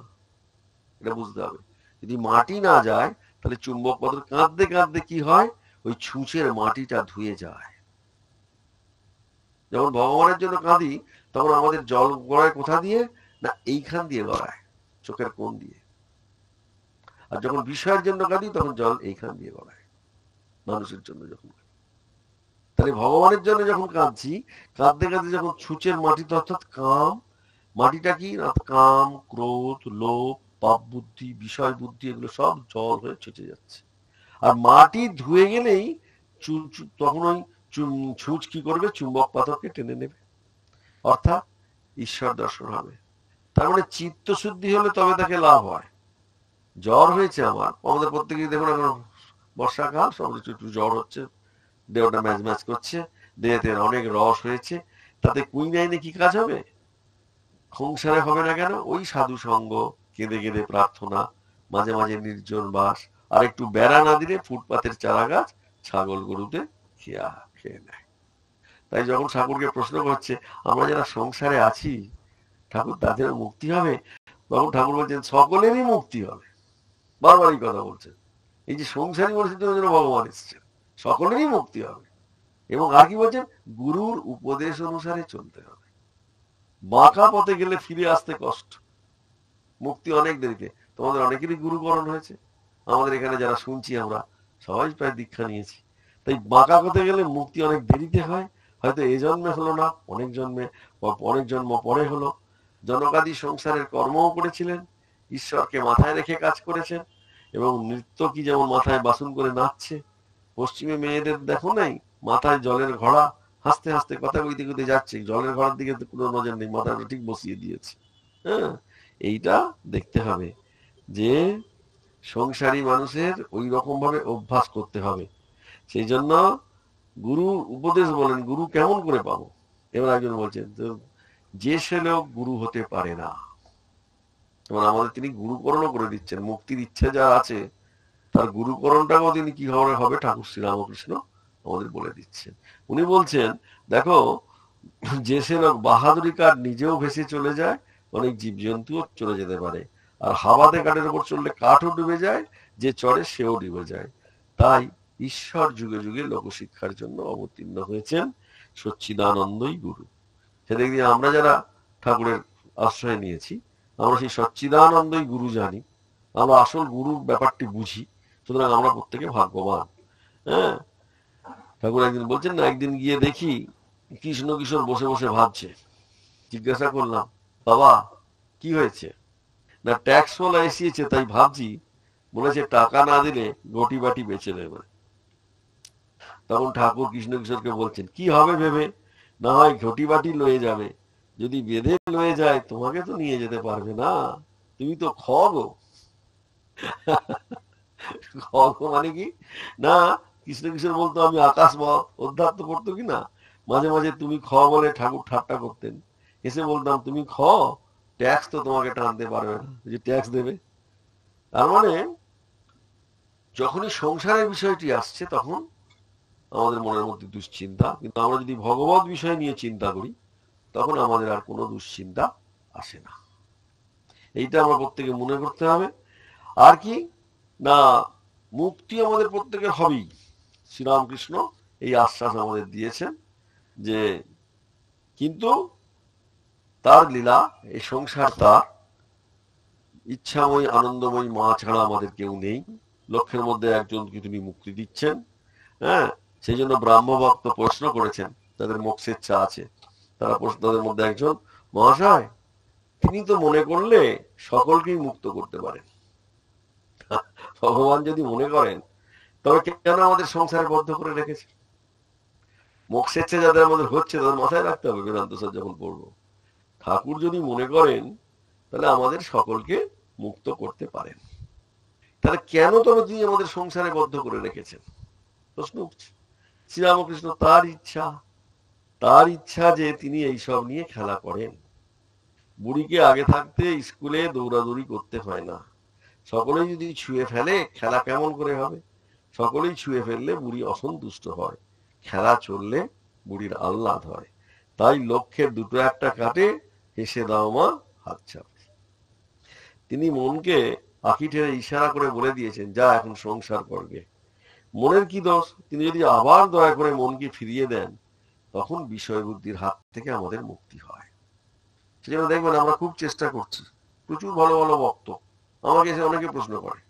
এটা বুঝতে হবে। যদি মাটি না যায় তাহলে চুম্বক পাথর কাঁদতে কাঁদতে কি হয়? ওই ছুঁচের মাটিটা ধুয়ে যায়। যখন ভগবানের জন্য কাঁদি তখন আমাদের জল গড়ায় কোথা দিয়ে? না এইখান দিয়ে গড়ায়, চোখের কোণ দিয়ে। আর যখন বিষয়ের জন্য কাঁদি তখন জল এইখান দিয়ে গড়ায়, মানুষের জন্য যখন। তাহলে ভগবানের জন্য যখন কাঁদছি, কাঁদতে কাঁদতে যখন ছুঁচের মাটিতে, অর্থাৎ কাম, মাটিটা কি না, কাম, ক্রোধ, লোভ, পাপ বুদ্ধি, বিষয় বুদ্ধি, এগুলো সব জল হয়ে ছুঁচে যাচ্ছে। আর মাটি ধুয়ে গেলেই তখন ওই ছুঁচ কি করবে? চুম্বক পাথরকে টেনে নেবে, অর্থাৎ ঈশ্বর দর্শন হবে। তার মানে চিত্ত শুদ্ধি হলে তবে তাকে লাভ হয়। জ্বর হয়েছে আমার, আমাদের প্রত্যেকেই দেখুন এখন বর্ষাকাল, সব একটু জ্বর হচ্ছে, দেহটা ম্যাচ ম্যাচ করছে, দেহেতে অনেক রস হয়েছে, তাতে কুইনাইনে কি কাজ হবে? সংসারে হবে না কেন? ওই সাধু সঙ্গ, কেঁদে কেঁদে প্রার্থনা, মাঝে মাঝে নির্জন বাস, আর একটু বেড়া না দিলে ফুটপাতের চারা গাছ ছাগল গরুতে খেয়ে নেয়। তাই যখন ঠাকুরকে প্রশ্ন করছে আমরা যারা সংসারে আছি ঠাকুর তাদের মুক্তি হবে, তখন ঠাকুর বলছেন সকলেরই মুক্তি হবে। বারবারই কথা বলছেন, এই যে সংসারী মানুষের জন্য ভগবান এসেছেন, সকলেরই মুক্তি হবে। এবং আর কি বলছেন? গুরুর উপদেশ অনুসারে চলতে হবে। বাঁকা পথে গেলে ফিরে আসতে কষ্ট, মুক্তি অনেক দেরিতে। তোমাদের অনেকেরই গুরুকরণ হয়েছে, আমাদের এখানে যারা শুনছি আমরা সবাই প্রায় দীক্ষা নিয়েছি। তাই বাঁকা পথে গেলে মুক্তি অনেক দেরিতে হয়। হয়তো এই জন্মে হলো না, অনেক জন্মে বা অনেক জন্ম পরে হলো। জনকাদি সংসারের কর্মও করেছিলেন, ঈশ্বরকে মাথায় রেখে কাজ করেছেন, এবং নৃত্য কি যেমন মাথায় বাসন করে নাচছে। পশ্চিমে মেয়েদের দেখো নাই, মাথায় জলের ঘড়া, হাসতে হাসতে কথা কইতে কইতে যাচ্ছে, জলের ঘড়ার দিকে কোনো নজর নেই, মাথাটা ঠিক বসিয়ে দিয়েছে। হ্যাঁ, এইটা দেখতে হবে যে সংসারী মানুষের ওই রকম ভাবে অভ্যাস করতে হবে। সেই জন্য গুরু উপদেশ বলেন, গুরু কেমন করে পাবো? এবার একজন বলছেন যে সে লোক গুরু হতে পারে না। যেমন আমাদের তিনি গুরুকরণও করে দিচ্ছেন, মুক্তির ইচ্ছে যা আছে তার গুরুকরণটাও তিনি কি হবে ঠাকুর শ্রী রামকৃষ্ণ আমাদের বলে দিচ্ছেন। উনি বলছেন দেখো, যে সে লোক বাহাদুরি কাঠ নিজেও ভেসে চলে যায়, অনেক জীবজন্তুও চলে যেতে পারে। আর হাওয়াতে কাঠের উপর চললে কাঠও ডুবে যায়, যে চড়ে সেও ডুবে যায়। তাই ঈশ্বর যুগে যুগে লোকশিক্ষার জন্য অবতীর্ণ হয়েছেন সচ্চিদানন্দই গুরু। সেদিক দিয়ে আমরা যারা ঠাকুরের আশ্রয় নিয়েছি, আমরা সেই সচ্চিদানন্দই গুরু জানি, আমরা আসল গুরুর ব্যাপারটি বুঝি, সুতরাং আমরা প্রত্যেকে ভাগ্যবান। হ্যাঁ, ঠাকুর একদিন বলছেন না, একদিন গিয়ে দেখি কৃষ্ণ কিশোর বসে বসে ভাবছে। জিজ্ঞাসা করলাম, বাবা কি হয়েছে? না ট্যাক্স ওয়ালা এসেছে তাই ভাবছি, বলেছে টাকা না দিলে গটি বাটি বেচে দেবে। তখন ঠাকুর কৃষ্ণ কিশোরকে বলছেন কি হবে ভেবে? না হয় ঘটি বাটি লয়ে যাবে, যদি বেঁধে লয়ে যায় তোমাকে তো নিয়ে যেতে পারবে না, তুমি তো খ গো। খ গো মানে কি না, কৃষ্ণ কিশোর বলতো আমি আকাশ অধ্যাত্ম পড়তো কিনা, মাঝে মাঝে তুমি খ বলে ঠাকুর ঠাট্টা করতেন। এসে বলতাম তুমি খ, ট্যাক্স তো তোমাকে টানতে পারবে না, যে ট্যাক্স দেবে। তার মানে যখনই সংসারের বিষয়টি আসছে তখন আমাদের মনের মধ্যে দুশ্চিন্তা, কিন্তু আমরা যদি ভগবত বিষয় নিয়ে চিন্তা করি তখন আমাদের আর কোনো দুশ্চিন্তা আসে না। এইটা আমরা প্রত্যেকে মনে করতে হবে। আর কি না, মুক্তি আমাদের প্রত্যেকের হবেই। শ্রীরামকৃষ্ণ এই আশ্বাস আমাদের দিয়েছেন যে কিন্তু তার লীলা, এই সংসার তার, ইচ্ছাময়ী আনন্দময়ী মা ছাড়া আমাদের কেউ নেই। লক্ষের মধ্যে একজনকে তিনি মুক্তি দিচ্ছেন। হ্যাঁ, সেই জন্য ব্রাহ্মভক্ত প্রশ্ন করেছেন, যাদের মোক্ষেচ্ছা আছে, তাদের মধ্যে একজন, মহাশয় তিনি তো মনে করলে সকলকেই মুক্ত করতে পারেন। ভগবান যদি মনে করেন তবে কেন আমাদের সংসারে বদ্ধ করে রেখেছে? মোক্ষেচ্ছা যাদের আমাদের হচ্ছে তাদের মাথায় রাখতে হবে বেদান্ত স্যার যখন পড়বো, ঠাকুর যদি মনে করেন তাহলে আমাদের সকলকে মুক্ত করতে পারেন। তাহলে কেন তবে তিনি আমাদের সংসারে বদ্ধ করে রেখেছেন প্রশ্ন উঠছে। শ্রীরামকৃষ্ণ তার ইচ্ছা যে তিনি এইসব নিয়ে খেলা করেন। বুড়িকে আগে থাকতে স্কুলে দৌড়াদৌড়ি করতে হয় না। সকলেই যদি ছুঁয়ে ফেলে খেলা কেমন করে হবে? সকলেই ছুঁয়ে ফেললে বুড়ি অসন্তুষ্ট হয়, খেলা চললে বুড়ির আহ্লাদ হয়। তাই লক্ষ্যের দুটো একটা কাটে, হেসে দাও মা হাত চাপে। তিনি মনকে আঁখি ঠেলে ইশারা করে বলে দিয়েছেন, যা এখন সংসার করবে। মনের কি দোষ? তিনি যদি আবার দয়া করে মনকে ফিরিয়ে দেন, তখন বিষয় বুদ্ধির হাত থেকে আমাদের মুক্তি হয়। সেজন্য দেখবেন আমরা খুব চেষ্টা করছি, প্রচুর ভালো ভালো বক্ত আমাকে এসে অনেকে প্রশ্ন করে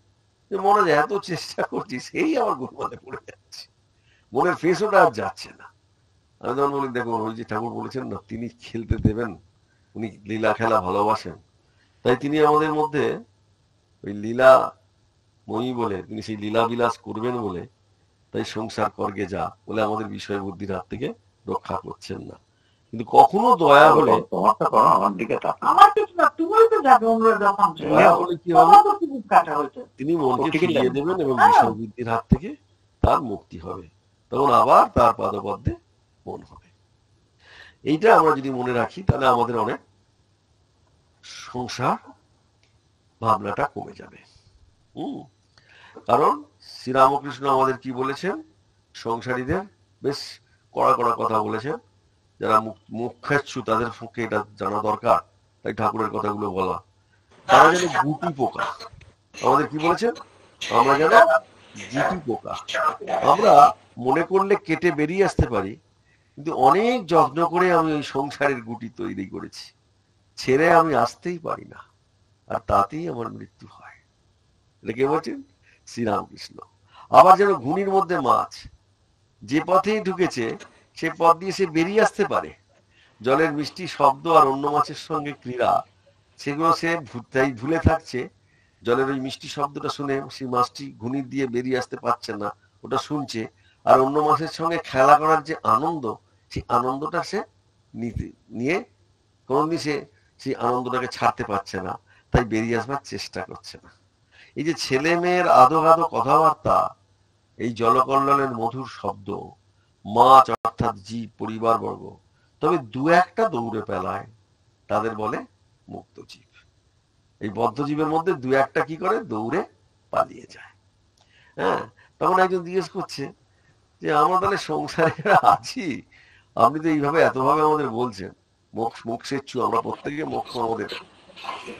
যে মনে এত চেষ্টা করছি, সেই আমার গোলমালে পড়ে যাচ্ছে, মনের ফেস ওটা আর যাচ্ছে না। আমি তখন বলি, দেখুন ওই যে ঠাকুর বলেছেন না, তিনি খেলতে দেবেন, উনি লীলা খেলা ভালোবাসেন, তাই তিনি আমাদের মধ্যে ওই লীলা মই বলে তিনি সেই লীলা বিলাস করবেন বলে, তাই সংসার করগে যা বলে আমাদের বিষয় বুদ্ধির হাত থেকে রক্ষা করছেন না। কিন্তু কখনো দয়া হলে কি হবে? তিনি মনকে ফিরিয়ে দেবেন এবং বিষয় বুদ্ধির হাত থেকে তার মুক্তি হবে, তখন আবার তার পাদপদ্মে মন হবে। এইটা আমরা যদি মনে রাখি তাহলে আমাদের অনেক সংসার ভাবনাটা কমে যাবে। কারণ শ্রীরামকৃষ্ণ আমাদের কি বলেছেন? সংসারীদের বেশ কড়া কড়া কথা বলেছেন। যারা মুখ্যেচ্ছু তাদের পক্ষে এটা জানা দরকার, তাই ঠাকুরের কথাগুলো বলা। তারা যেন গুটি পোকা, আমাদের কি বলেছেন? আমরা যেন গুটি পোকা, আমরা মনে করলে কেটে বেরিয়ে আসতে পারি, কিন্তু অনেক যত্ন করে আমি ওই সংসারের গুটি তৈরি করেছি, ছেড়ে আমি আসতেই পারি না, আর তাতেই আমার মৃত্যু হয়। এটা কে বলছেন? শ্রীরামকৃষ্ণ। আবার যেন ঘুনির মধ্যে মাছ, যে পথেই ঢুকেছে সে পথ দিয়ে সে বেরিয়ে আসতে পারে, জলের মিষ্টি শব্দ আর অন্য মাছের সঙ্গে ক্রীড়া, সেগুলো সে ভুলে থাকছে। জলের ওই মিষ্টি শব্দটা শুনে সেই মাছটি ঘুনির দিয়ে বেরিয়ে আসতে পারছে না, ওটা শুনছে, আর অন্য মাছের সঙ্গে খেলা করার যে আনন্দ, সেই আনন্দটা সে নিয়ে কোনদিন সে সেই আনন্দটাকে ছাড়তে পারছে না, তাই বেরিয়ে আসবার চেষ্টা করছে না। এই যে ছেলে মেয়ের আদো আদো কথাবার্তা, এই জলকল্লোলের মধুর শব্দ, মাছ অর্থাৎ জীব পরিবারবর্গ তবে দু একটা দৌড়ে পেলায়, তাদের বলে মুক্ত জীব। এই বদ্ধ জীবের মধ্যে দু একটা কি করে? দৌড়ে পালিয়ে যায়। হ্যাঁ, তখন একজন জিজ্ঞেস করছে যে আমরা তাহলে সংসারে আছি, আপনি তো এইভাবে এতভাবে আমাদের বলছেন, মোক্ষেচ্ছু আমরা প্রত্যেকে, মোক্ষ আমাদের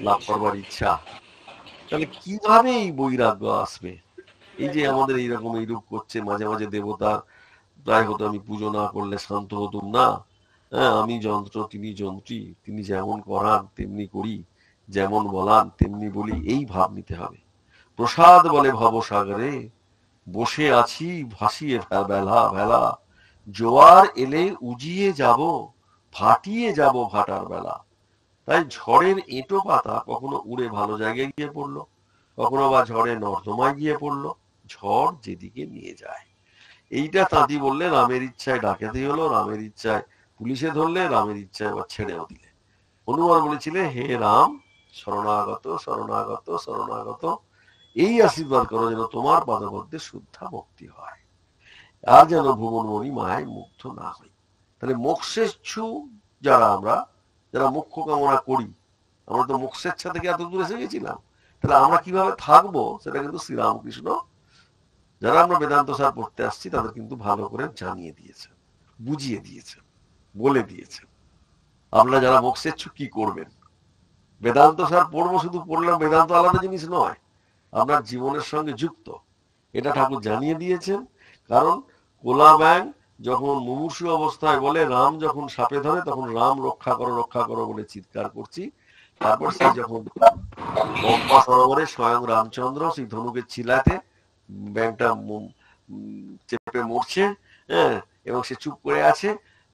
লাভ করবার ইচ্ছা, তাহলে কিভাবে এই বৈরাগ্য আসবে? এই যে আমাদের এইরকম এইরূপ করছে, মাঝে মাঝে দেবতা প্রায় হতো আমি পুজো না করলে শান্ত হতুম না, হ্যাঁ আমি যন্ত্র তিনি যন্ত্রী, তিনি যেমন করান তেমনি করি, যেমন বলান তেমনি বলি, এই ভাব নিতে হবে। প্রসাদ বলে ভবসাগরে বসে আছি ভাসিয়ে বেলা বেলা, জোয়ার এলে উজিয়ে যাব, ফাটিয়ে যাব ভাটার বেলা। তাই ঝড়ের এঁটো পাতা কখনো উড়ে ভালো জায়গায় গিয়ে পড়লো, কখনো বা ঝড়ে নর্দমায় গিয়ে পড়লো, ঝড় যেদিকে নিয়ে যায়। এইটা তাঁতি বললে রামের ইচ্ছায় ডাকাতি হলো, রামের ইচ্ছায় পুলিশে ধরলে, রামের ইচ্ছায় আবার ছেড়েও দিলে। হনুমান বলেছিলে, হে রাম শরণাগত শরণাগত শরণাগত, এই আশীর্বাদ করো যেন তোমার পাদপদ্মে শুদ্ধা ভক্তি হয়, আর যেন ভুবনমণি মায় মুগ্ধ না হই। তাহলে মোক্ষেচ্ছু যারা আমরা, যারা মোক্ষ কামনা করি, আমরা তো মোক্ষেচ্ছা থেকে এত দূরে এসে গেছিলাম, তাহলে আমরা কিভাবে থাকবো সেটা কিন্তু শ্রীরামকৃষ্ণ, যারা আমরা বেদান্ত সার পড়তে আসছি তাদের কিন্তু ভালো করে জানিয়ে দিয়েছেন, বুঝিয়ে দিয়েছেন, বলে দিয়েছেন। আপনারা যারা মোক্ষেচ্ছু কি করবেন। বেদান্ত স্যার পড়বো, শুধু পড়লাম, বেদান্ত আলাদা জিনিস নয়, আপনার জীবনের সঙ্গে যুক্ত, এটা ঠাকুর জানিয়ে দিয়েছেন। কারণ কোলা ব্যাং যখন মুমূর্ষু অবস্থায় বলে রাম যখন সাপে ধরে, তখন রাম রক্ষা করো বলে চিৎকার করছি। তারপর সেই যখন পম্পা সরোবরে স্বয়ং রামচন্দ্র সেই ধনুকের চিলাতে ব্যাংটা চেপে মরছে, হ্যাঁ, এবং সে চুপ করে আছে,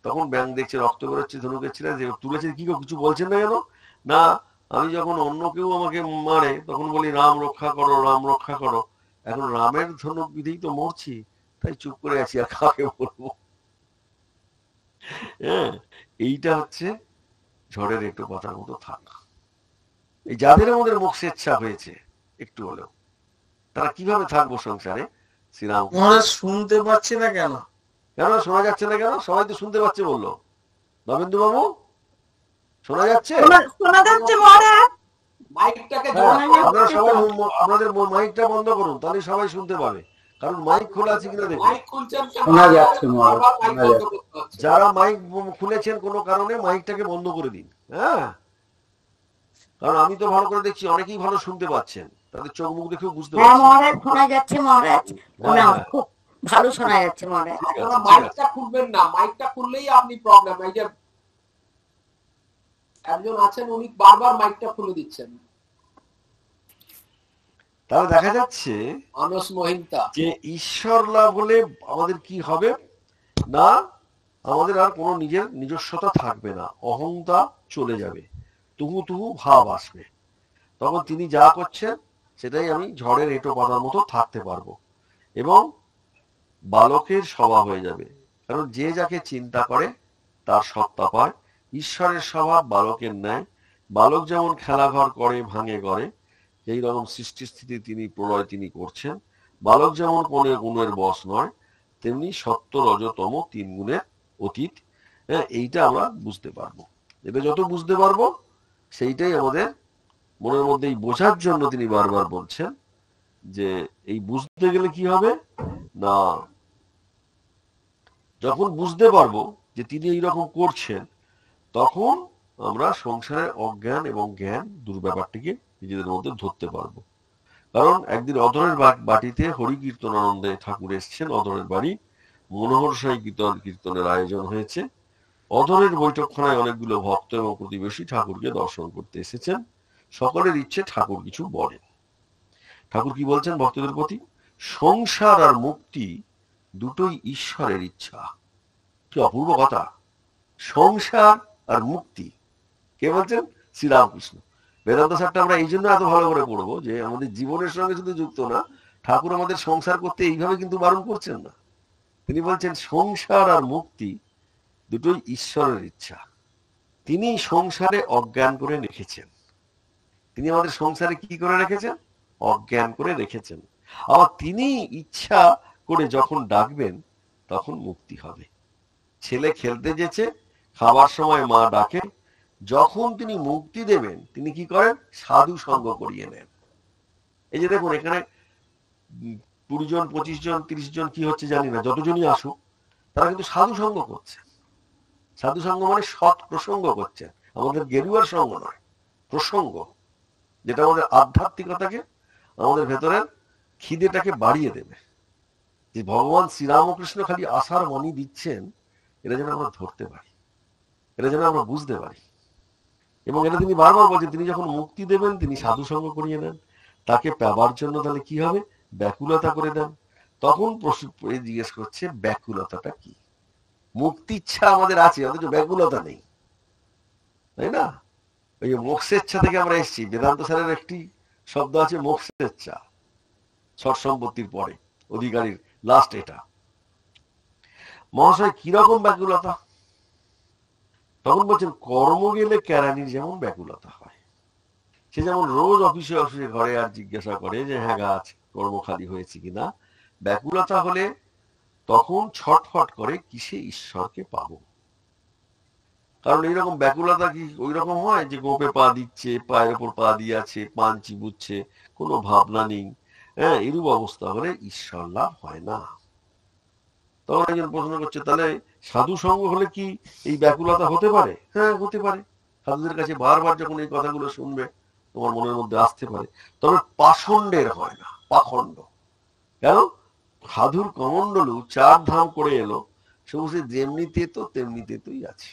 তখন ব্যাং দেখছে রক্ত বেরোচ্ছে ধনুকের চিলা, যে তুলেছে, কি গো কিছু বলছেন না কেন? না, আমি যখন অন্য কেউ আমাকে মারে তখন বলি রাম রক্ষা করো, রাম রক্ষা করো, এখন রামের ধনুক বিধেই তো মরছি, তাই চুপ করে আছি, আর কাকে বলবো। হ্যাঁ, এইটা হচ্ছে ঝড়ের একটু পাতার মতো থাকা। এই যাদের আমাদের মোক্ষেচ্ছা হয়েছে একটু হলেও, তারা কিভাবে থাকবো সংসারে? শ্রীরাম শুনতে পাচ্ছি না কেন? কেন শোনা যাচ্ছে না কেন? সবাই তো শুনতে পাচ্ছে বললো। নবেন্দু বাবু শোনা যাচ্ছে? শোনা যাচ্ছে মহারাজ। আপনারা সবাই আপনাদের মাইকটা বন্ধ করুন, তাহলে সবাই শুনতে পাবে। কারণ মাইক খোলা আছে কিনা দেখুন। শোনা যাচ্ছে মহারাজ। যারা মাইক খুলেছেন কোনো কারণে মাইকটাকে বন্ধ করে দিন। হ্যাঁ, কারণ আমি তো ভালো করে দেখছি, অনেকেই ভালো শুনতে পাচ্ছেন, তাদের চোখ মুখ দেখেও বুঝতে পারছি। মহারাজ শোনা যাচ্ছে মহারাজ, খুব ভালো শোনা যাচ্ছে মহারাজ। আপনারা মাইকটা খুলবেন না, মাইকটা খুললেই আপনি প্রবলেম। এই যে একজন আছেন উনি বারবার মাইকটা খুলে দিচ্ছেন। তাহলে দেখা যাচ্ছে মানস মহিন্তা যে ঈশ্বর লাভ হলে আমাদের কি হবে না, আমাদের আর কোনো নিজস্বতা থাকবে না, অহংতা চলে যাবে, তুহু তুহু ভাব আসবে। তখন তিনি যা করছেন সেটাই আমি ঝড়ের এঁটো পাতার মতো থাকতে পারবো, এবং বালকের স্বভাব হয়ে যাবে। কারণ যে যাকে চিন্তা করে তার সত্তা পায়। ঈশ্বরের স্বভাব বালকের ন্যায়। বালক যেমন খেলাঘর করে ভাঙে করে, এই রকম সৃষ্টি স্থিতি তিনি প্রলয় তিনি করছেন। বালক যেমন কোনো গুণের বশ নয়, তেমনি সত্য রজতম 3 গুণের অতীত। হ্যাঁ, এইটা আমরা বুঝতে পারবো। এটা যত বুঝতে পারবো সেইটাই আমাদের মনের মধ্যে এই বোঝার জন্য তিনি বারবার বলছেন যে এই বুঝতে গেলে কি হবে না, যখন বুঝতে পারবো যে তিনি এইরকম করছেন, তখন আমরা সংসারের অজ্ঞান এবং জ্ঞান দুর্ব্যাপারটিকে নিজেদের মধ্যে ধরতে পারবো। কারণ একদিন অধরের বাটিতে হরি কীর্তন আনন্দে ঠাকুর এসছেন, অধরের বাড়ি মনোহর সাই কীর্তনের আয়োজন হয়েছে। অধরের বৈঠকখানায় অনেকগুলো ভক্ত এবং প্রতিবেশী ঠাকুরকে দর্শন করতে এসেছেন। সকলের ইচ্ছে ঠাকুর কিছু বলেন। ঠাকুর কি বলছেন ভক্তদের প্রতি? সংসার আর মুক্তি দুটোই ঈশ্বরের ইচ্ছা। কি অপূর্ব কথা! সংসার আর মুক্তি কে বলছেন? শ্রীরামকৃষ্ণ। বেদান্ত সারটা আমরা এই জন্য এত ভালো করে পড়বো যে আমাদের জীবনের সঙ্গে শুধু যুক্ত না, ঠাকুর আমাদের সংসার করতে এইভাবে কিন্তু বারণ করছেন না। তিনি বলছেন সংসার আর মুক্তি দুটোই ঈশ্বরের ইচ্ছা। তিনি সংসারে অজ্ঞান করে রেখেছেন। তিনি আমাদের সংসারে কি করে রেখেছেন? অজ্ঞান করে রেখেছেন। আবার তিনি ইচ্ছা করে যখন ডাকবেন তখন মুক্তি হবে। ছেলে খেলতে যেছে, খাবার সময় মা ডাকে, যখন তিনি মুক্তি দেবেন তিনি কি করেন? সাধু সঙ্গ করিয়ে নেন। এই যে দেখুন এখানে 20 জন 25 জন 30 জন কি হচ্ছে জানি না, যতজনই আসুক তারা কিন্তু সাধু সঙ্গ করছে। সাধু সঙ্গ মানে সৎ প্রসঙ্গ করছেন, আমাদের গেরুয়ার সঙ্গ নয়, প্রসঙ্গ, যেটা আমাদের আধ্যাত্মিকতাকে, আমাদের ভেতরের খিদেটাকে বাড়িয়ে দেবে। যে ভগবান শ্রীরামকৃষ্ণ খালি আশার বাণী দিচ্ছেন, এটা যেন আমরা ধরতে পারি, এটা যেন আমরা বুঝতে পারি। এবং এটা তিনি বারবার বলছেন, তিনি যখন মুক্তি দেবেন তিনি সাধু সঙ্গ করিয়ে নেন। তাকে পাবার জন্য তাহলে কি হবে? ব্যাকুলতা করে দেন। তখন প্রশ্ন জিজ্ঞেস করছে ব্যাকুলতাটা কি? মুক্তি ইচ্ছা আমাদের আছে, অথচ ব্যাকুলতা নেই, তাই না? ওই মোক্ষেচ্ছা থেকে আমরা এসেছি। বেদান্ত স্যারের একটি শব্দ আছে মোক্ষেচ্ছা, সৎ সম্পত্তির পরে অধিকারীর লাস্ট এটা। মহাশয় কিরকম ব্যাকুলতা? তখন বলছেন কর্ম গেলে কেরানির যেমন ব্যাকুলতা হয়। সে যেমন রোজ অফিসে অফিসে ঘরে আর জিজ্ঞাসা করে যে হ্যাঁ গাছ কর্ম খালি হয়েছে কিনা, ব্যাকুলতা হলে তখন ছটফট করে কিসে ঈশ্বরকে পাবো। কারণ এইরকম ব্যাকুলতা কি ওই রকম হয় যে গোপে পা দিচ্ছে, পায়ের উপর পা দিয়ে আছে, পান চিবুচ্ছে, কোনো ভাবনা নেই। হ্যাঁ, এরূপ অবস্থা হলে ঈশ্বর লাভ হয় না। তখন একজন প্রশ্ন করছে তাহলে সাধু সঙ্গ হলে কি এই ব্যাকুলতা হতে পারে? হ্যাঁ, হতে পারে। সাধুদের কাছে বারবার যখন এই কথাগুলো শুনবে তোমার মনের মধ্যে আসতে পারে, তবে পাষণ্ডের হয় না, পাখণ্ড। কেন? সাধুর কমণ্ডলু 4 ধাম করে এলো, সমস্ত যেমনি তেতো তেমনি তেতোই আছে।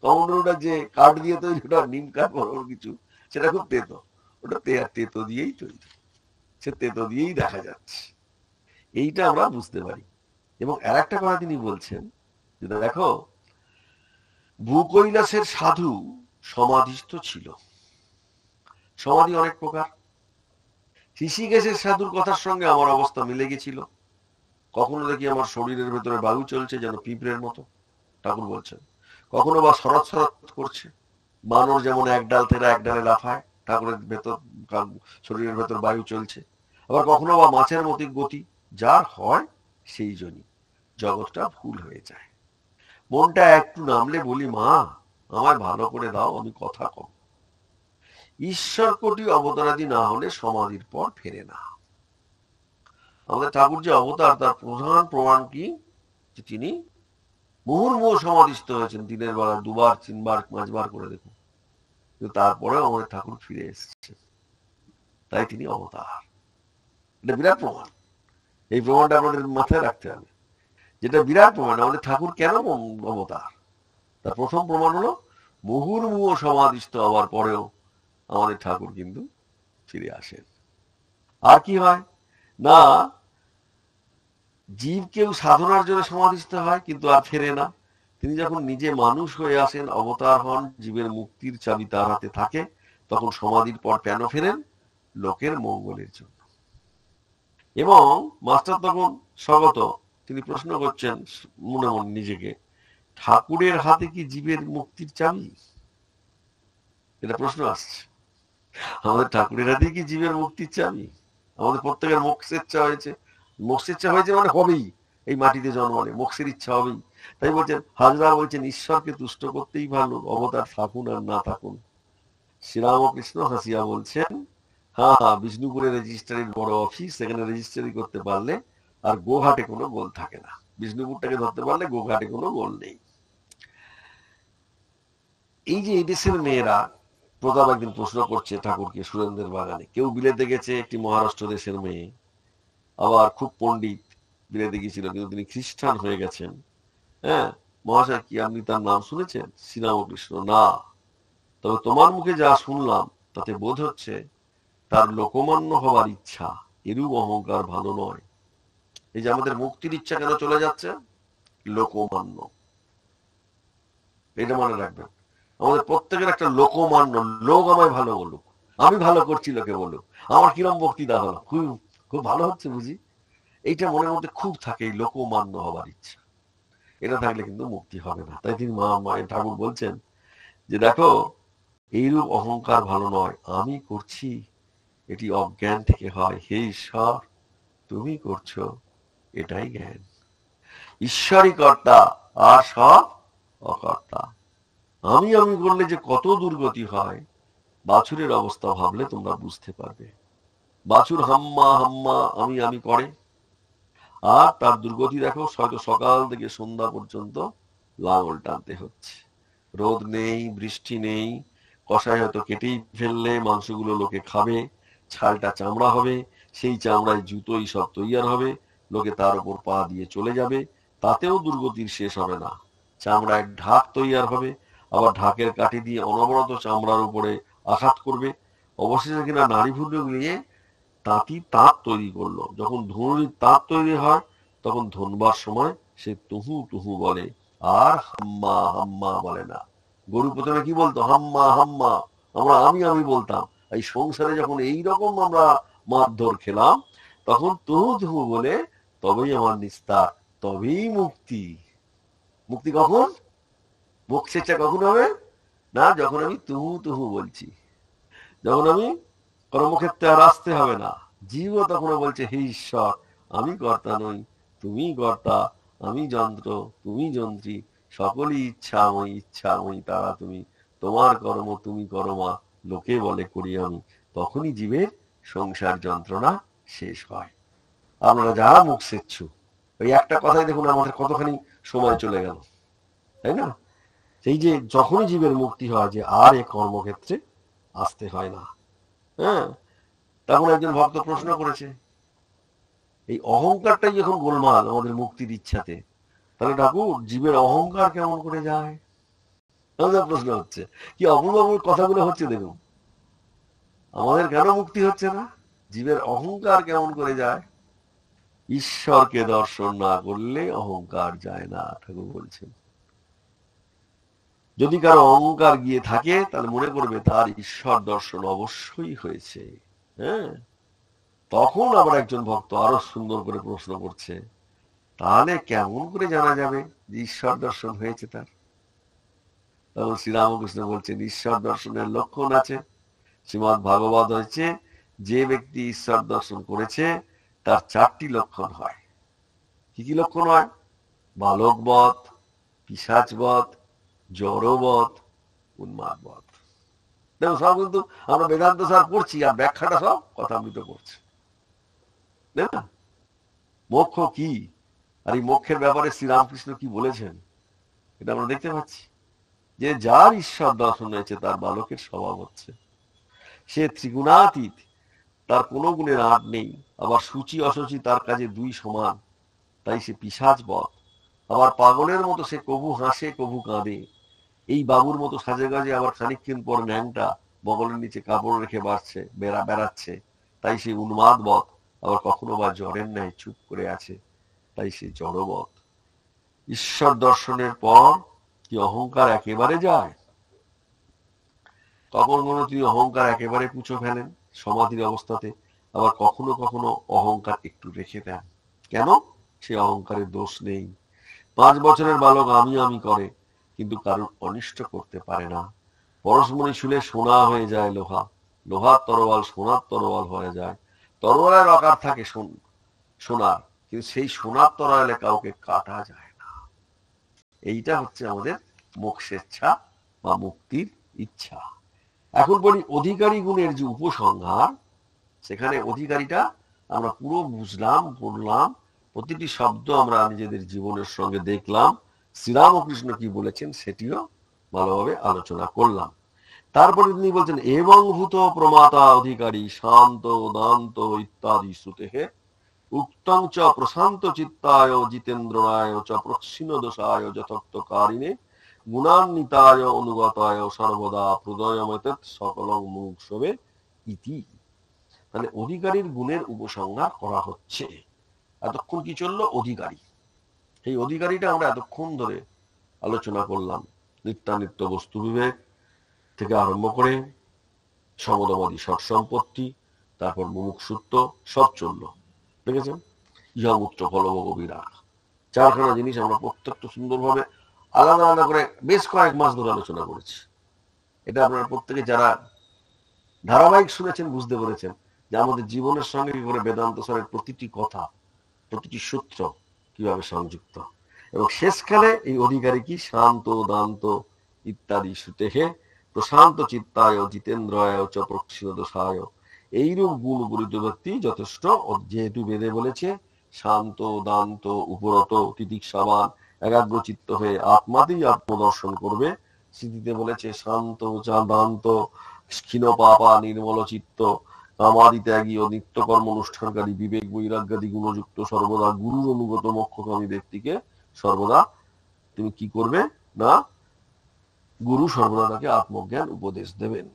কমণ্ডলুটা যে কাঠ দিয়ে তৈরি, ওটা নিম কাঠ বড় কিছু, সেটা খুব তেতো, ওটা তেতো দিয়েই তৈরি, সে তেতো দিয়েই দেখা যাচ্ছে। এইটা আমরা বুঝতে পারি। এবং আর একটা কথা তিনি বলছেন যে দেখো, ভূকৈলাসের সাধু সমাধিস্থ ছিল। সমাধি অনেক প্রকার। ঋষিকেশের সাধুর কথার সঙ্গে আমার অবস্থা মিলে গেছিল। কখনো দেখি আমার শরীরের ভেতরে বায়ু চলছে যেন পিঁপড়ের মতো, ঠাকুর বলছেন। কখনো বা শরৎ শরৎ করছে, বানর যেমন এক ডাল থেকে এক ডালে লাফায়, ঠাকুরের ভেতর শরীরের ভেতর বায়ু চলছে। আবার কখনো বা মাছের মতো গতি, যার হয় সেই জন্যই জগৎটা ভুল হয়ে যায়। মনটা একটু নামলে বলি, মা আমায় ভালো করে দাও, আমি কথা কম। ঈশ্বর কোটি অবতারাদি না হলে সমাধির পর ফেরে না। আমাদের ঠাকুর যে অবতার, তার প্রধান প্রমাণ কি? যে তিনি মুহুর্মুহু সমাধিস্থ হয়েছেন, দিনের বেলা 2 বার 3 বার 5 বার করে দেখুন, কিন্তু তারপরেও আমাদের ঠাকুর ফিরে এসেছে, তাই তিনি অবতার। এটা বিরাট প্রমাণ। এই প্রমাণটা আমাদের মাথায় রাখতে হবে, যেটা বিরাট প্রমাণ আমাদের ঠাকুর কেন অবতার। তার প্রথম প্রমাণ হলো মুহুর্মুহু সমাধিস্থ হওয়ার পরেও আমাদের ঠাকুর কিন্তু ফিরে আসেন। আর কি হয় না, জীব কেউ সাধনার জন্য সমাধিস্থ হয় কিন্তু আর ফেরে না। তিনি যখন নিজে মানুষ হয়ে আসেন, অবতার হন, জীবের মুক্তির চাবি তার হাতে থাকে, তখন সমাধির পর কেন ফেরেন? লোকের মঙ্গলের জন্য। এবং মাস্টার তখন স্বগত, তিনি প্রশ্ন করছেন মনে মনে নিজেকে, ঠাকুরের হাতে কি জীবের মুক্তির চাবি? এটা প্রশ্ন আসছে। আমাদের ঠাকুরের হাতে কি জীবের মুক্তির চাবি? আমাদের প্রত্যেকের মোক্ষের ইচ্ছা হয়েছে। মোক্ষের ইচ্ছা হয়েছে মানে হবেই, এই মাটিতে জন্মালে মোক্ষের ইচ্ছা হবেই। তাই বলছেন, হাজরা বলছেন ঈশ্বরকে তুষ্ট করতেই ভালো, অবতার থাকুন আর না থাকুন। শ্রীরামকৃষ্ণ হাসিয়া বলছেন, হ্যাঁ হ্যাঁ, বিষ্ণুপুরে রেজিস্ট্রারির বড় অফিস, সেখানে রেজিস্ট্রারি করতে পারলে আর গোঘাটে কোনো গোল থাকে না। বিষ্ণুপুরটাকে ধরতে পারলে গোঘাটে কোনো গোল নেই। এই যে এই দেশের মেয়েরা, প্রতাপ একদিন প্রশ্ন করছে ঠাকুরকে সুরেন্দ্রের বাগানে, কেউ বিলেতে গেছে, একটি মহারাষ্ট্র দেশের মেয়ে, আবার খুব পণ্ডিত, বিলেতে গিয়েছিল কিন্তু তিনি খ্রিস্টান হয়ে গেছেন। হ্যাঁ, মহাশয় কি আপনি তার নাম শুনেছেন? শ্রীরামকৃষ্ণ, না, তবে তোমার মুখে যা শুনলাম তাতে বোধ হচ্ছে তার লোকমান্য হওয়ার ইচ্ছা, এরূপ অহংকার ভালো নয়। এই যে আমাদের মুক্তির ইচ্ছা কেন চলে যাচ্ছে? লোকমান্য। এটা মনে রাখবেন, আমাদের প্রত্যেকের একটা লোকমান্য, লোক আমায় ভালো বলুক, আমি ভালো করছি লোকে বলুক, আমার কিরম বক্তৃতা হলো, খুব খুব ভালো হচ্ছে বুঝি, এইটা মনের মধ্যে খুব থাকে, এই লোকমান্য হওয়ার ইচ্ছা। এটা থাকলে কিন্তু মুক্তি হবে না। তাই তিনি মায়ের ঠাকুর বলছেন যে দেখো, এইরূপ অহংকার ভালো নয়, আমি করছি এটি অজ্ঞান থেকে হয়, হে ঈশ্বর তুমি করছো এটাই জ্ঞান। ঈশ্বরই কর্তা আর সব অকর্তা। আমি আমি করলে যে কত দুর্গতি হয়, বাছুরের অবস্থা ভাবলে তোমরা বুঝতে পারবে। বাছুর হাম্মা হাম্মা আমি আমি করে, আর তার দুর্গতি দেখো, হয়তো সকাল থেকে সন্ধ্যা পর্যন্ত লাঙল টানতে হচ্ছে। রোদ নেই, বৃষ্টি নেই, কষায় হয়তো কেটেই ফেললে মাংসগুলো লোকে খাবে, ছালটা চামড়া হবে, সেই চামড়ায় জুতোই সব তৈয়ার হবে, লোকে তার উপর পা দিয়ে চলে যাবে, তাতেও দুর্গতির শেষ হবে না। চামড়ায় ঢাক তৈয়ার হবে, আবার ঢাকের কাঠি দিয়ে অনবরত চামড়ার উপরে আঘাত করবে, অবশেষে কিনা নারী ভুল নিয়ে তাঁতি তাঁত তৈরি করলো। যখন ধনুরির তাঁত তৈরি হয়, তখন ধনবার সময় সে তুহু তুহু বলে, আর হাম্মা হাম্মা বলে না। গরু প্রথমে কি বলতো? হাম্মা হাম্মা। আমরা আমি আমি বলতাম। এই সংসারে যখন এইরকম আমরা মারধর খেলাম, তখন তুহু তুহু বলে, তবেই আমার নিস্তার, তবেই মুক্তি। মুক্তি কখন? মোক্ষেচ্ছা কখন হবে? না, যখন আমি তুহু তুহু বলছি, যখন আমি কর্মক্ষেত্রে আর আসতে হবে না। জীবও তখন বলছে, হে ঈশ্বর আমি কর্তা নই, তুমি কর্তা, আমি যন্ত্র, তুমি যন্ত্রী, সকলই ইচ্ছাময়ী, ইচ্ছাময়ী তারা তুমি, তোমার কর্ম তুমি করো মা, লোকে বলে করি আমি। তখনই জীবের সংসার যন্ত্রণা শেষ হয়। আপনারা যারা মুখ সেচ্ছু, ওই একটা কথাই দেখুন আমাদের কতখানি সময় চলে গেল। তাই না? সেই যে যখনই জীবের মুক্তি হয় যে আর এ কর্মক্ষেত্রে আসতে হয় না। হ্যাঁ, তখন একজন ভক্ত প্রশ্ন করেছে, এই অহংকারটাই যখন গোলমাল আমাদের মুক্তির ইচ্ছাতে, তাহলে ঠাকুর জীবের অহংকার কেমন করে যায়? আমাদের প্রশ্ন হচ্ছে কি অপূর্ব কথাগুলো হচ্ছে। দেখুন আমাদের কেন মুক্তি হচ্ছে না? জীবের অহংকার কেমন করে যায়? ঈশ্বরকে দর্শন না করলে অহংকার যায় না, ঠাকুর বলছেন। যদি কারো অহংকার গিয়ে থাকে তাহলে মনে করবে তার ঈশ্বর দর্শন অবশ্যই হয়েছে। হ্যাঁ, তখন আবার একজন ভক্ত আরো সুন্দর করে প্রশ্ন করছে, তাহলে কেমন করে জানা যাবে যে ঈশ্বর দর্শন হয়েছে তার? তখন শ্রীরামকৃষ্ণ বলছেন ঈশ্বর দর্শনের লক্ষণ আছে। শ্রীমদ্ ভাগবত হচ্ছে যে ব্যক্তি ঈশ্বর দর্শন করেছে তার 4টি লক্ষণ হয়। কি কি লক্ষণ হয়? বালকবধ, পিশাচবধ, জড়বধ, উন্মাদবধ। দেখো সব কিন্তু আমরা বেদান্ত সার পড়ছি আর ব্যাখ্যাটা সব কথামৃত করছি, তাই না? মোক্ষ কি আর এই মোক্ষের ব্যাপারে শ্রীরামকৃষ্ণ কি বলেছেন এটা আমরা দেখতে পাচ্ছি। যে যার ঈশ্বর দর্শন হয়েছে তার বালকের স্বভাব হচ্ছে সে ত্রিগুণাতীত, তার কোনো গুণের আট নেই, আবার সূচি অসুচি তার কাছে দুই সমান, তাই সে পিশাচবধ। আবার পাগলের মতো সে কভু হাসে কভু কাঁদে, এই বাবুর মতো সাজে গাজে আবার খানিকক্ষণ পর ন্যাংটা বগলের নিচে কাপড় রেখে বেড়াচ্ছে, তাই সে উন্মাদবধ। আবার কখনো বা জ্বরের ন্যায় চুপ করে আছে, তাই সে জড়বধ। ঈশ্বর দর্শনের পর কি অহংকার একেবারে যায়? কখনো কখনো তিনি অহংকার একেবারে পুঁছো ফেলেন সমাধির অবস্থাতে, আবার কখনো কখনো অহংকার একটু রেখে দেন। কেন? সে অহংকারের দোষ নেই। 5 বছরের বালক আমি আমি করে কিন্তু কারোর অনিষ্ট করতে পারে না। পরশমণি শুলে সোনা হয়ে যায় লোহা, লোহার তরোয়াল সোনার তরোয়াল হয়ে যায়। তরোয়ালের আকার থাকে সোনার, কিন্তু সেই সোনার তরোয়ালে কাউকে কাটা যায় না। এইটা হচ্ছে আমাদের মোক্ষেচ্ছা বা মুক্তির ইচ্ছা। এখন বলি অধিকারী গুণের যে উপসংহার, সেখানে অধিকারীটা আমরা পুরো বুঝলাম, পড়লাম, প্রতিটি শব্দ আমরা নিজেদের জীবনের সঙ্গে দেখলাম, শ্রীরামকৃষ্ণ কি বলেছেন সেটিও ভালোভাবে আলোচনা করলাম। তারপরে তিনি বলছেন এবং ভূত প্রমাতা অধিকারী শান্ত দান্ত ইত্যাদি শ্রুতেহে উক্তং চ প্রশান্ত চিত্তায় জিতেন্দ্রায় চ প্রচ্ছিন্ন দোষায় যথার্থকারিণে গুণান্বিতায় অনুগতায় সর্বদা প্রদয়মেতৎ সকলং মুমুক্ষুবে ইতি। তাহলে অধিকারীর গুণের উপসংহার করা হচ্ছে। এতক্ষণ কি চললো? অধিকারী। এই অধিকারীটা আমরা এতক্ষণ ধরে আলোচনা করলাম। নিত্যানিত্য বস্তু বিবেক থেকে আরম্ভ করে সমদমাদি সৎ সম্পত্তি, তারপর মুমুক্ষুত্ব, সব চললো। দেখেছেন? ইহমূত্র ফলভোগ বিরাগ, 4খানা জিনিস আমরা প্রত্যেকটা সুন্দরভাবে আলাদা আলাদা করে বেশ কয়েক মাস ধরে আলোচনা করেছি। এটা আপনারা প্রত্যেকে যারা ধারাবাহিক শুনেছেন বুঝতে পেরেছেন যে আমাদের জীবনের সঙ্গে কি করে বেদান্ত সারের প্রতিটি কথা, প্রতিটি সূত্র কিভাবে সংযুক্ত। এবং শেষকালে এই অধিকারী কি শান্ত দান্ত ইত্যাদি শ্রুতেহে প্রশান্ত চিত্তায় জিতেন্দ্রায় চ প্রচ্ছিন্ন দোষায়, এইরূপ গুণ উপরিত ব্যক্তি যথেষ্ট। যেহেতু বেদে বলেছে শান্ত দান্ত উপরত তিতিক্ষাবান একাগ্রচিত্ত হয়ে আত্মাতেই আত্মদর্শন করবে, স্মৃতিতে বলেছে শান্ত দান্ত ক্ষীণ পাপা নির্মল চিত্ত কামাদি ত্যাগী ও নিত্যকর্ম অনুষ্ঠানকারী বিবেক বৈরাগ্যাদি গুণযুক্ত সর্বদা গুরুর অনুগত মোক্ষকামী ব্যক্তিকে সর্বদা তুমি কি করবে না, গুরু সর্বদা তাকে আত্মজ্ঞান উপদেশ দেবেন।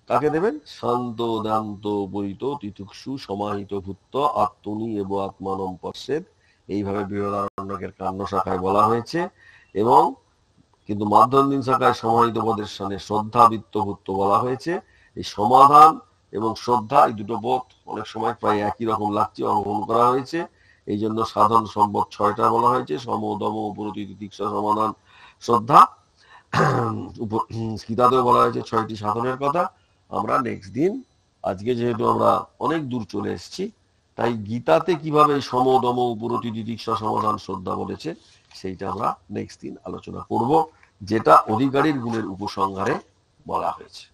কাকে দেবেন? শান্ত দান্ত বরিত তিতিক্ষু সমাহিত ভূত্ব আত্মনি এব আত্মানম পশ্যেদ, এইভাবে বৃহদারণ্যকের কাণ্ড শাখায় বলা হয়েছে। এবং কিন্তু মাধ্যন্দিন শাখায় সমাহিত পদের স্থানে শ্রদ্ধা বিত্তভূত্ব বলা হয়েছে। এই সমাধান এবং শ্রদ্ধা এই দুটো বোধ অনেক সময় প্রায় একই রকম লাগছে, অঙ্কন করা হয়েছে। এই জন্য সাধন সম্পদ 6টা বলা হয়েছে, সম দম উপরতি তিতিক্ষা সমাধান শ্রদ্ধা। গীতাতেও বলা হয়েছে 6টি সাধনের কথা। আমরা নেক্সট দিন, আজকে যেহেতু আমরা অনেক দূর চলে এসেছি, তাই গীতাতে কিভাবে সম দম উপরতি তিতিক্ষা সমাধান শ্রদ্ধা বলেছে সেইটা আমরা নেক্সট দিন আলোচনা করব, যেটা অধিকারীর গুণের উপসংহারে বলা হয়েছে।